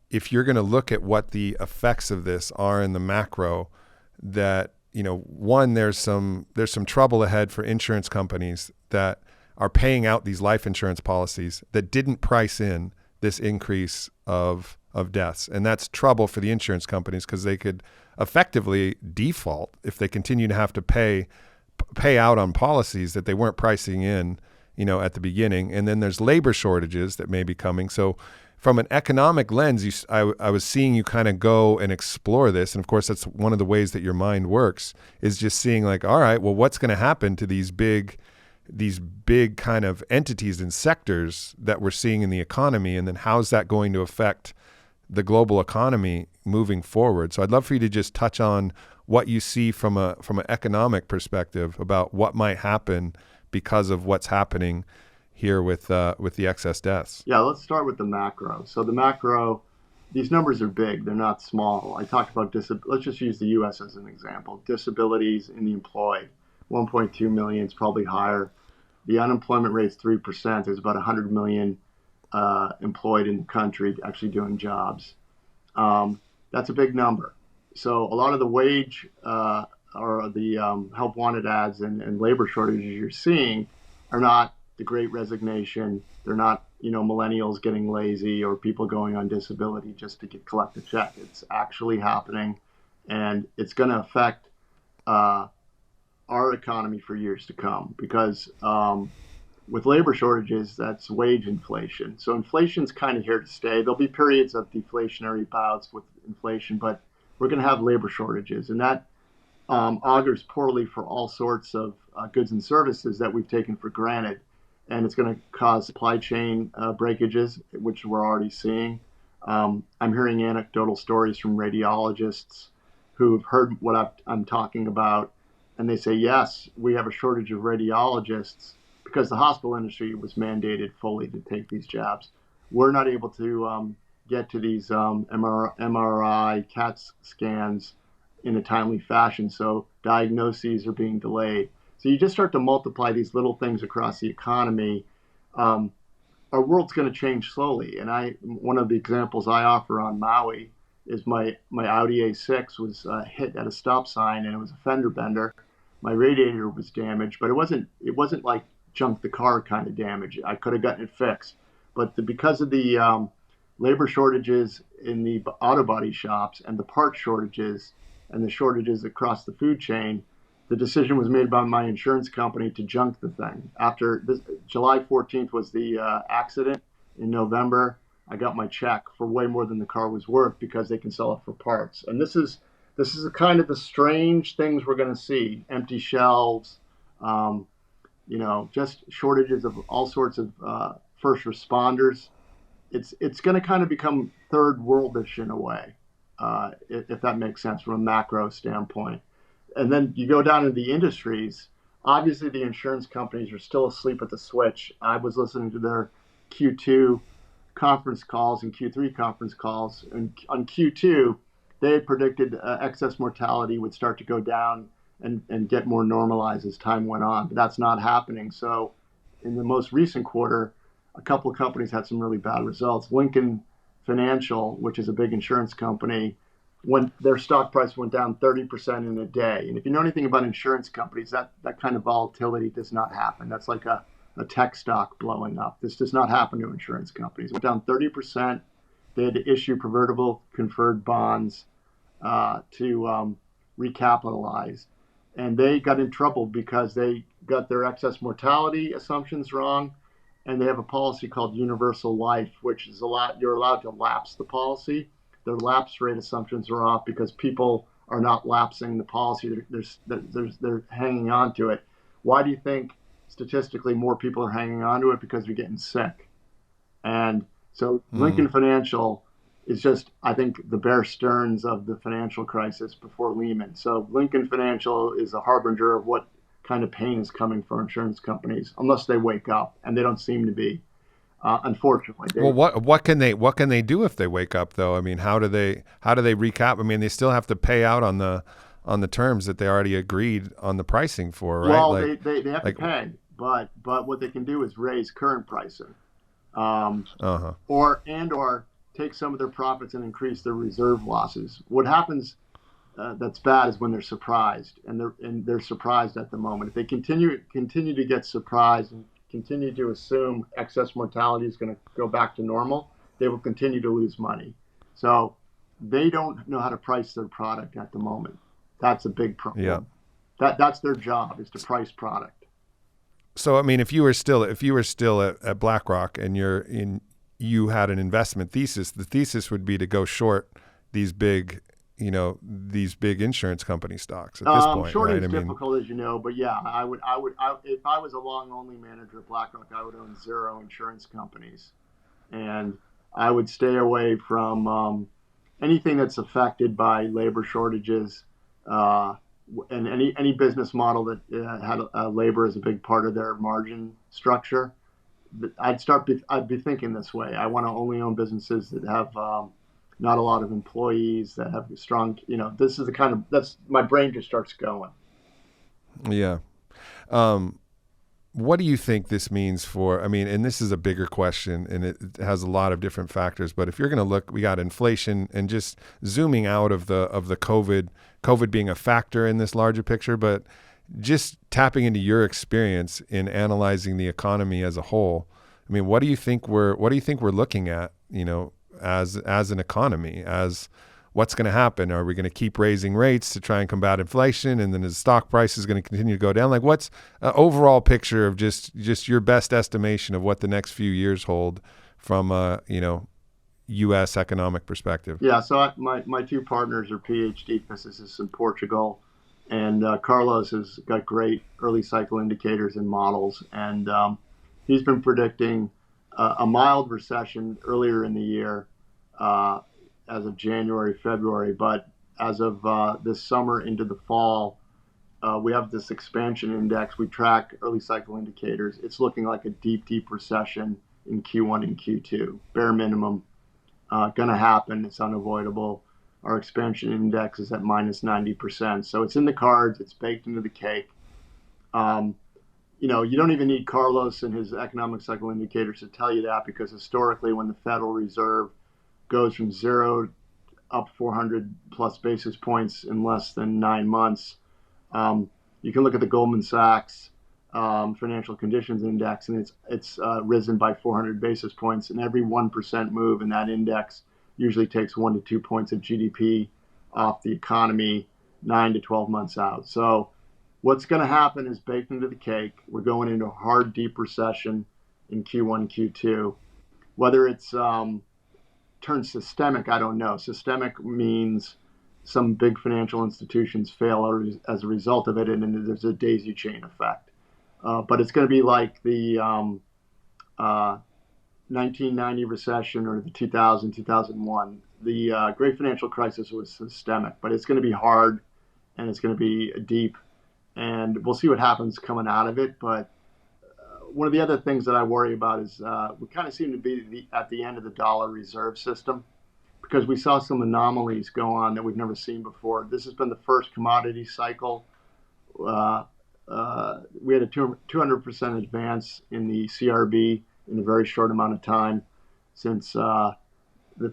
if you're going to look at what the effects of this are in the macro, that, one, there's some trouble ahead for insurance companies that are paying out these life insurance policies that didn't price in this increase of deaths. And that's trouble for the insurance companies because they could effectively default if they continue to have to pay out on policies that they weren't pricing in, at the beginning. And then there's labor shortages that may be coming. So from an economic lens, I was seeing you kind of go and explore this. And of course, that's one of the ways that your mind works, is just seeing like, all right, well, what's going to happen to these big kind of entities and sectors that we're seeing in the economy? And then how's that going to affect the global economy moving forward? So I'd love for you to just touch on what you see from an economic perspective about what might happen because of what's happening here with the excess deaths. Yeah, let's start with the macro. So the macro, these numbers are big. They're not small. I talked about let's just use the U.S. as an example. Disabilities in the employed, 1.2 million is probably higher. The unemployment rate is 3%. There's about 100 million employed in the country actually doing jobs. That's a big number. So a lot of the wage or the help wanted ads and labor shortages you're seeing are not the Great Resignation. They're not, millennials getting lazy or people going on disability just to collect a check. It's actually happening, and it's going to affect our economy for years to come because with labor shortages, that's wage inflation. So inflation's kind of here to stay. There'll be periods of deflationary bouts with inflation, but we're going to have labor shortages, and that augurs poorly for all sorts of goods and services that we've taken for granted. And it's going to cause supply chain breakages, which we're already seeing. I'm hearing anecdotal stories from radiologists who've heard what I'm talking about, and they say, yes, we have a shortage of radiologists because the hospital industry was mandated fully to take these jabs. We're not able to get to these MRI, CAT scans in a timely fashion, so diagnoses are being delayed. So you just start to multiply these little things across the economy. Our world's going to change slowly. And one of the examples I offer on Maui is my Audi A6 was hit at a stop sign and it was a fender bender. My radiator was damaged, but it wasn't like junk the car kind of damage. I could have gotten it fixed, but because of the labor shortages in the auto body shops and the part shortages and the shortages across the food chain, the decision was made by my insurance company to junk the thing. After this, July 14th was the accident. In November, I got my check for way more than the car was worth because they can sell it for parts. And this is kind of the strange things we're going to see: empty shelves, just shortages of all sorts of first responders. It's going to kind of become third worldish in a way, if that makes sense from a macro standpoint. And then you go down to the industries. Obviously, the insurance companies are still asleep at the switch. I was listening to their Q2 conference calls and Q3 conference calls. And on Q2, they had predicted excess mortality would start to go down and get more normalized as time went on. But that's not happening. So in the most recent quarter, a couple of companies had some really bad results. Lincoln Financial, which is a big insurance company, when their stock price went down 30% in a day. And if you know anything about insurance companies, that kind of volatility does not happen. That's like a tech stock blowing up. This does not happen to insurance companies. It went down 30%. They had to issue convertible conferred bonds to recapitalize. And they got in trouble because they got their excess mortality assumptions wrong. And they have a policy called universal life, which is you're allowed to lapse the policy. Their lapse rate assumptions are off because people are not lapsing the policy. They're hanging on to it. Why do you think statistically more people are hanging on to it? Because they're getting sick. And so Lincoln Financial is just, I think, the Bear Stearns of the financial crisis before Lehman. So Lincoln Financial is a harbinger of what kind of pain is coming for insurance companies, unless they wake up, and they don't seem to be. Unfortunately. Well, what can they do if they wake up though? I mean, how do they recap? I mean, they still have to pay out on the terms that they already agreed on the pricing for, right? Well, they have to pay, but what they can do is raise current pricing, or take some of their profits and increase their reserve losses. What happens that's bad is when they're surprised, and they're surprised at the moment. If they continue to get surprised and continue to assume excess mortality is going to go back to normal, they will continue to lose money. So they don't know how to price their product at the moment. That's a big problem. Yeah. That's their job, is to price product. So I mean, if you were still at BlackRock and you had an investment thesis, the thesis would be to go short these big insurance company stocks at this point, shorting right? is difficult, as you know, but yeah, I would if I was a long only manager at BlackRock, I would own 0 insurance companies, and I would stay away from anything that's affected by labor shortages, and any business model that had labor as a big part of their margin structure. I'd be thinking this way. I want to only own businesses that have not a lot of employees, that have strong, this is that's my brain just starts going. Yeah. What do you think this means for, I mean, and this is a bigger question and it has a lot of different factors, but if you're going to look, we got inflation and just zooming out of the COVID being a factor in this larger picture, but just tapping into your experience in analyzing the economy as a whole. I mean, what do you think we're looking at, as an economy, as what's going to happen? Are we going to keep raising rates to try and combat inflation, and then the stock price is going to continue to go down? Like, what's an overall picture of just your best estimation of what the next few years hold from a U.S. economic perspective? Yeah, so my 2 partners are PhD physicists in Portugal, and Carlos has got great early cycle indicators and models, and he's been predicting a mild recession earlier in the year, as of January, February, but as of this summer into the fall, we have this expansion index. We track early cycle indicators. It's looking like a deep recession in Q1 and Q2. Bare minimum, going to happen. It's unavoidable. Our expansion index is at minus 90%. So it's in the cards. It's baked into the cake. You don't even need Carlos and his economic cycle indicators to tell you that, because historically, when the Federal Reserve goes from 0 up 400 plus basis points in less than 9 months, you can look at the Goldman Sachs financial conditions index, and it's risen by 400 basis points. And every 1% move in that index usually takes 1 to 2 points of GDP off the economy 9 to 12 months out. So what's going to happen is baked into the cake. We're going into a hard, deep recession in Q1, Q2. Whether it's turned systemic, I don't know. Systemic means some big financial institutions fail as a result of it, and then there's a daisy chain effect. But it's going to be like the 1990 recession or the 2000, 2001. The great financial crisis was systemic, but it's going to be hard and it's going to be deep. And we'll see what happens coming out of it. But one of the other things that I worry about is we kind of seem to be at the end of the dollar reserve system, because we saw some anomalies go on that we've never seen before. This has been the first commodity cycle. We had a 200% advance in the CRB in a very short amount of time since the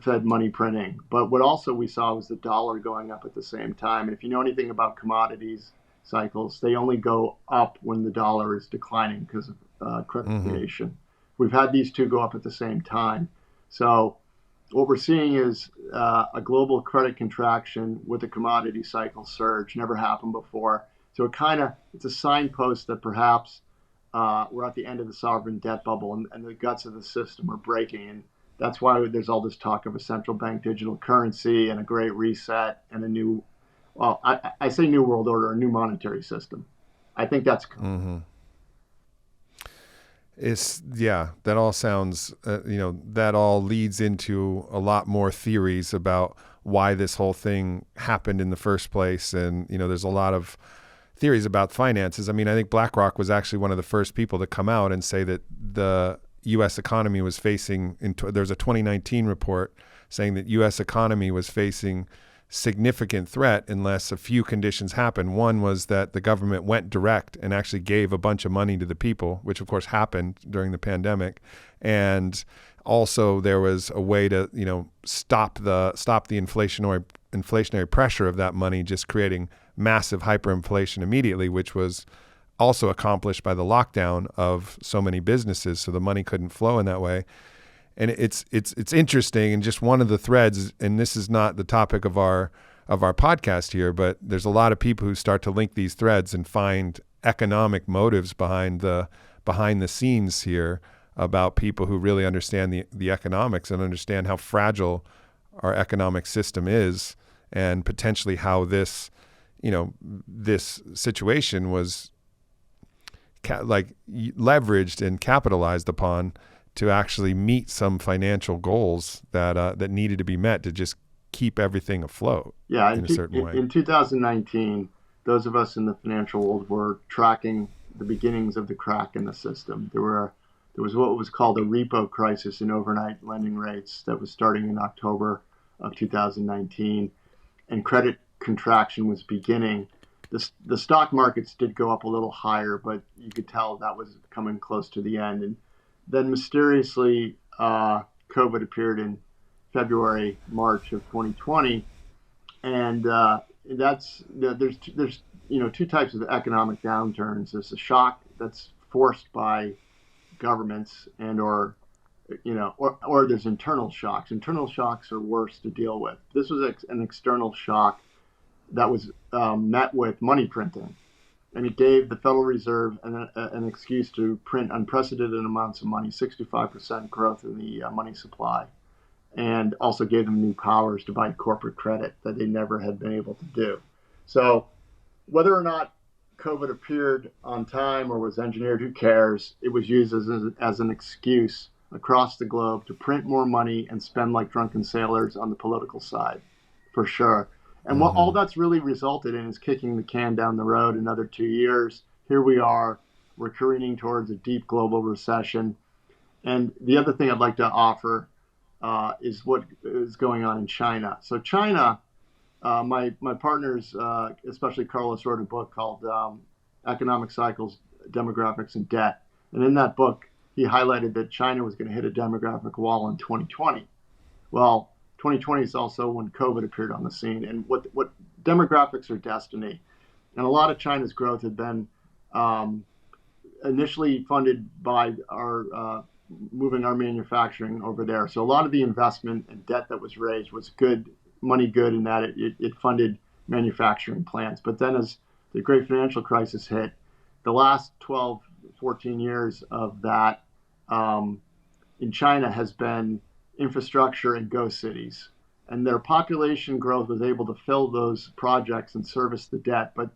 Fed money printing. But what also we saw was the dollar going up at the same time. And if you know anything about commodities cycles, they only go up when the dollar is declining because of credit creation. We've had these two go up at the same time. So what we're seeing is a global credit contraction with a commodity cycle surge. Never happened before. So it's a signpost that perhaps we're at the end of the sovereign debt bubble and the guts of the system are breaking. And that's why there's all this talk of a central bank digital currency and a great reset and a new, well, I say new world order, a new monetary system. I think that's that all sounds, that all leads into a lot more theories about why this whole thing happened in the first place. And, there's a lot of theories about finances. I mean, I think BlackRock was actually one of the first people to come out and say that the U.S. economy was facing, there's a 2019 report saying that U.S. economy was facing significant threat unless a few conditions happened. One was that the government went direct and actually gave a bunch of money to the people, which of course happened during the pandemic. And also there was a way to, stop the inflationary pressure of that money, just creating massive hyperinflation immediately, which was also accomplished by the lockdown of so many businesses. So the money couldn't flow in that way. And it's interesting, and just one of the threads, and this is not the topic of our podcast here, but there's a lot of people who start to link these threads and find economic motives behind the scenes here about people who really understand the economics and understand how fragile our economic system is, and potentially how this situation was leveraged and capitalized upon to actually meet some financial goals that needed to be met to just keep everything afloat. Yeah, in a certain way. In 2019, those of us in the financial world were tracking the beginnings of the crack in the system. There was what was called a repo crisis in overnight lending rates that was starting in October of 2019, and credit contraction was beginning. The stock markets did go up a little higher, but you could tell that was coming close to the end. And then mysteriously, COVID appeared in February, March of 2020, and there's two types of economic downturns. There's a shock that's forced by governments or there's internal shocks. Internal shocks are worse to deal with. This was an external shock that was met with money printing. And it gave the Federal Reserve an excuse to print unprecedented amounts of money, 65% growth in the money supply, and also gave them new powers to buy corporate credit that they never had been able to do. So whether or not COVID appeared on time or was engineered, who cares? It was used as an excuse across the globe to print more money and spend like drunken sailors on the political side, for sure. And what all that's really resulted in is kicking the can down the road another 2 years. Here we are, we're careening towards a deep global recession. And the other thing I'd like to offer is what is going on in China. So China, my partners, especially Carlos, wrote a book called Economic Cycles, Demographics, and Debt. And in that book, he highlighted that China was going to hit a demographic wall in 2020. Well, 2020 is also when COVID appeared on the scene, and what demographics are destiny. And a lot of China's growth had been initially funded by our moving our manufacturing over there. So a lot of the investment and debt that was raised was good, money good in that it funded manufacturing plants. But then as the great financial crisis hit, the last 12, 14 years of that in China has been infrastructure and ghost cities. And their population growth was able to fill those projects and service the debt. But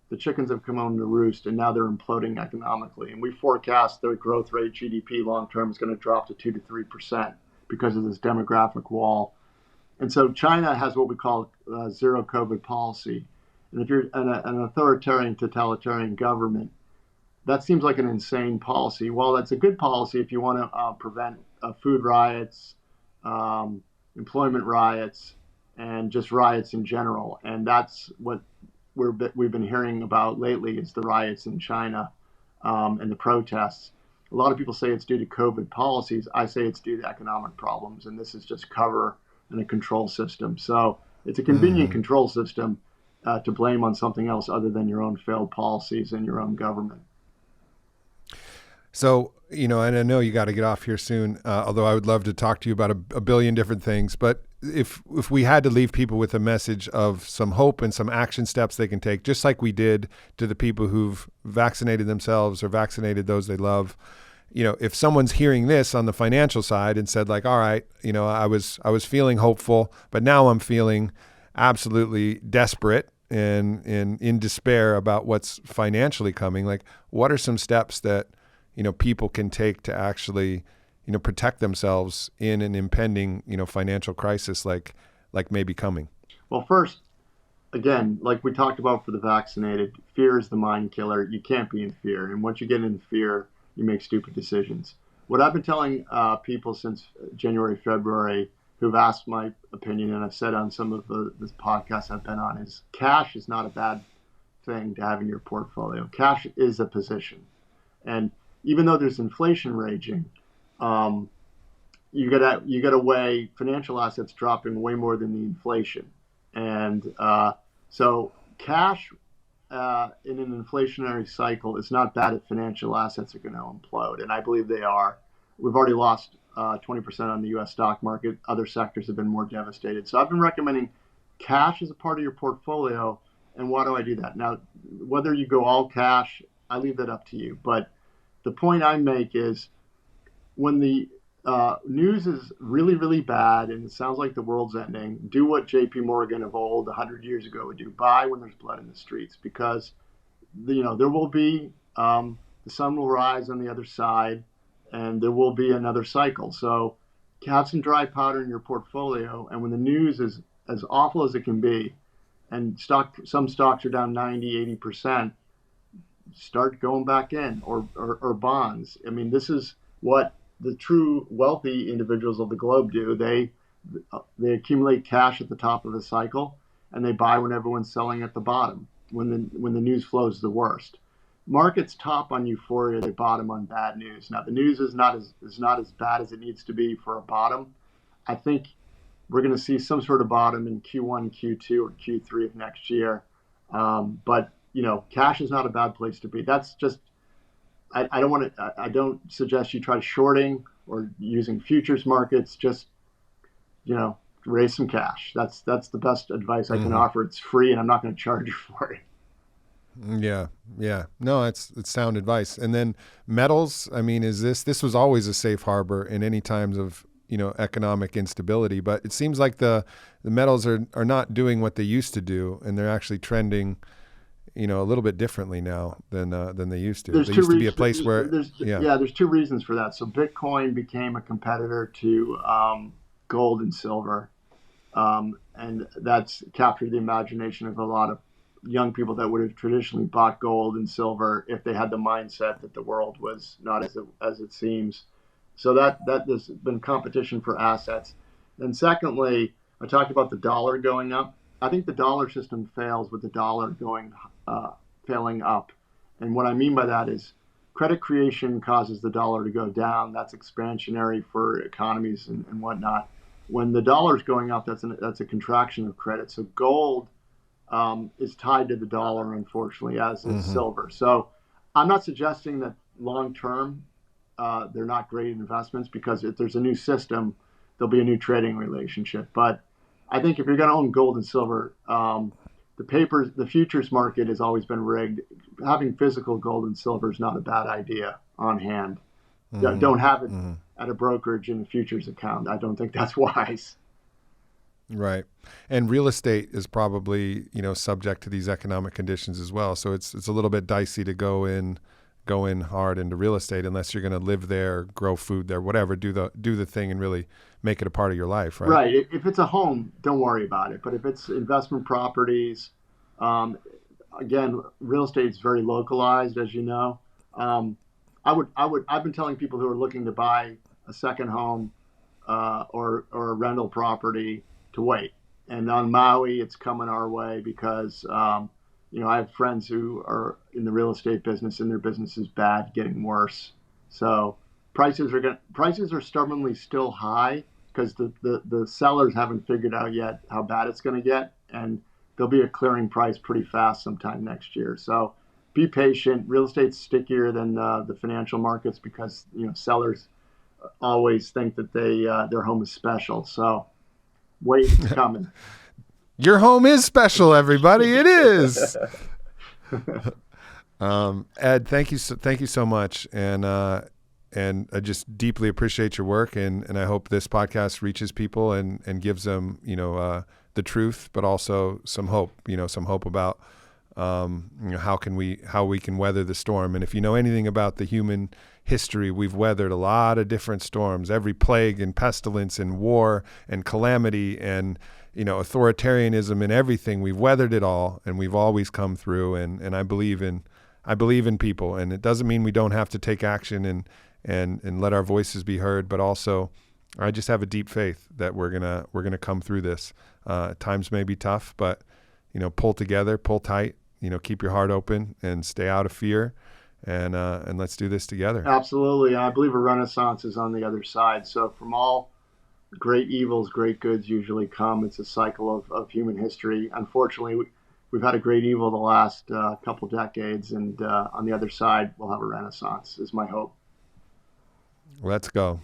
the chickens have come home to roost, and now they're imploding economically. And we forecast their growth rate, GDP long term, is going to drop to 2 to 3% because of this demographic wall. And so China has what we call zero COVID policy. And if you're an authoritarian, totalitarian government, that seems like an insane policy. Well, that's a good policy if you want to prevent food riots, employment riots, and just riots in general. And that's what we've been hearing about lately is the riots in China and the protests. A lot of people say it's due to COVID policies. I say it's due to economic problems, and this is just cover and a control system. So it's a convenient control system to blame on something else other than your own failed policies and your own government. So, and I know you got to get off here soon, although I would love to talk to you about a billion different things. But if we had to leave people with a message of some hope and some action steps they can take, just like we did to the people who've vaccinated themselves or vaccinated those they love, if someone's hearing this on the financial side and said like, all right, I was feeling hopeful, but now I'm feeling absolutely desperate and in despair about what's financially coming, like what are some steps that people can take to actually, protect themselves in an impending, financial crisis like maybe coming? Well, first, again, like we talked about for the vaccinated, fear is the mind killer. You can't be in fear. And once you get in fear, you make stupid decisions. What I've been telling people since January, February, who've asked my opinion, and I've said on some of this podcasts I've been on, is cash is not a bad thing to have in your portfolio. Cash is a position. And even though there's inflation raging, you gotta weigh financial assets dropping way more than the inflation, and so cash in an inflationary cycle is not bad if financial assets are going to implode, and I believe they are. We've already lost 20% on the U.S. stock market. Other sectors have been more devastated. So I've been recommending cash as a part of your portfolio. And why do I do that? Now, whether you go all cash, I leave that up to you. But the point I make is when the news is really, really bad and it sounds like the world's ending, do what J.P. Morgan of old 100 years ago would do. Buy when there's blood in the streets, because there will be the sun will rise on the other side, and there will be another cycle. So have some dry powder in your portfolio, and when the news is as awful as it can be, and some stocks are down 90, 80%, start going back in, or bonds. I mean, this is what the true wealthy individuals of the globe do. They accumulate cash at the top of the cycle, and they buy when everyone's selling at the bottom, when the news flow is the worst. Markets top on euphoria, they bottom on bad news. Now, the news is not as bad as it needs to be for a bottom. I think we're going to see some sort of bottom in Q1, Q2, or Q3 of next year. But cash is not a bad place to be. That's just I don't suggest you try shorting or using futures markets. Just raise some cash. That's the best advice I can offer. It's free, and I'm not going to charge you for it. Yeah. No, it's sound advice. And then metals, I mean, this was always a safe harbor in any times of, economic instability, but it seems like the metals are not doing what they used to do, and they're actually trending, a little bit differently now than they used to. There used to be a place where there's two reasons for that. So Bitcoin became a competitor to gold and silver, and that's captured the imagination of a lot of young people that would have traditionally bought gold and silver if they had the mindset that the world was not as it seems. So that there's been competition for assets. And secondly, I talked about the dollar going up. I think the dollar system fails with the dollar failing up. And what I mean by that is credit creation causes the dollar to go down. That's expansionary for economies and whatnot. When the dollar's going up, that's a contraction of credit. So gold is tied to the dollar, unfortunately, as is silver. So I'm not suggesting that long term they're not great investments, because if there's a new system, there'll be a new trading relationship. But I think if you're going to own gold and silver, the futures market has always been rigged. Having physical gold and silver is not a bad idea on hand. Don't have it at a brokerage in a futures account. I don't think that's wise. Right. And real estate is probably, subject to these economic conditions as well. So it's a little bit dicey to go in hard into real estate unless you're going to live there, grow food there, whatever, do the thing and really make it a part of your life, right? Right. If it's a home, don't worry about it. But if it's investment properties, again, real estate is very localized, as you know. I've been telling people who are looking to buy a second home or a rental property to wait. And on Maui, it's coming our way because I have friends who are in the real estate business, and their business is bad, getting worse. So prices are stubbornly still high because the sellers haven't figured out yet how bad it's going to get, and there'll be a clearing price pretty fast sometime next year. So be patient. Real estate's stickier than the financial markets because sellers always think that their home is special. So wait, it's coming. Your home is special, everybody. It is. Ed, thank you so much, and I just deeply appreciate your work, and I hope this podcast reaches people and gives them the truth, but also some hope. Some hope about how we can weather the storm. And if you know anything about the human history, we've weathered a lot of different storms, every plague and pestilence and war and calamity and authoritarianism and everything. We've weathered it all, and we've always come through. And I believe in people, and it doesn't mean we don't have to take action and let our voices be heard, but also I just have a deep faith that we're gonna come through this. Times may be tough, but pull together, pull tight. Keep your heart open and stay out of fear, and let's do this together. Absolutely, I believe a renaissance is on the other side. So from all great evils, great goods usually come. It's a cycle of human history. Unfortunately, we've had a great evil the last couple decades, and on the other side, we'll have a renaissance, is my hope. Let's go.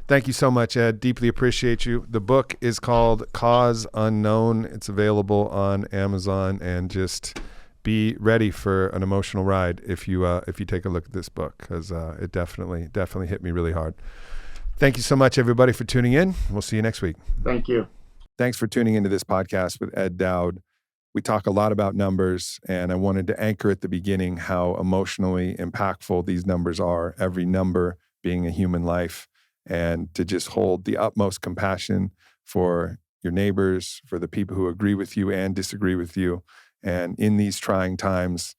Thank you so much, Ed. Deeply appreciate you. The book is called Cause Unknown. It's available on Amazon, and just be ready for an emotional ride if you take a look at this book, because it definitely hit me really hard. Thank you so much, everybody, for tuning in. We'll see you next week. Thank you. Thanks for tuning into this podcast with Ed Dowd. We talk a lot about numbers, and I wanted to anchor at the beginning how emotionally impactful these numbers are, every number being a human life, and to just hold the utmost compassion for your neighbors, for the people who agree with you and disagree with you. And in these trying times,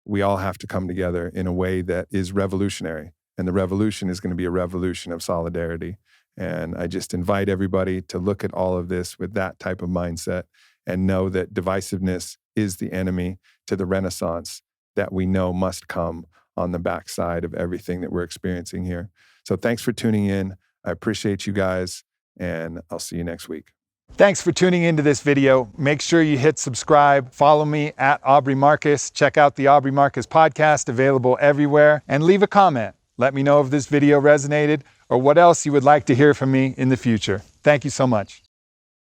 we all have to come together in a way that is revolutionary. And the revolution is going to be a revolution of solidarity. And I just invite everybody to look at all of this with that type of mindset and know that divisiveness is the enemy to the renaissance that we know must come on the backside of everything that we're experiencing here. So thanks for tuning in. I appreciate you guys, and I'll see you next week. Thanks for tuning into this video. Make sure you hit subscribe. Follow me at Aubrey Marcus. Check out the Aubrey Marcus podcast, available everywhere, and leave a comment. Let me know if this video resonated or what else you would like to hear from me in the future. Thank you so much.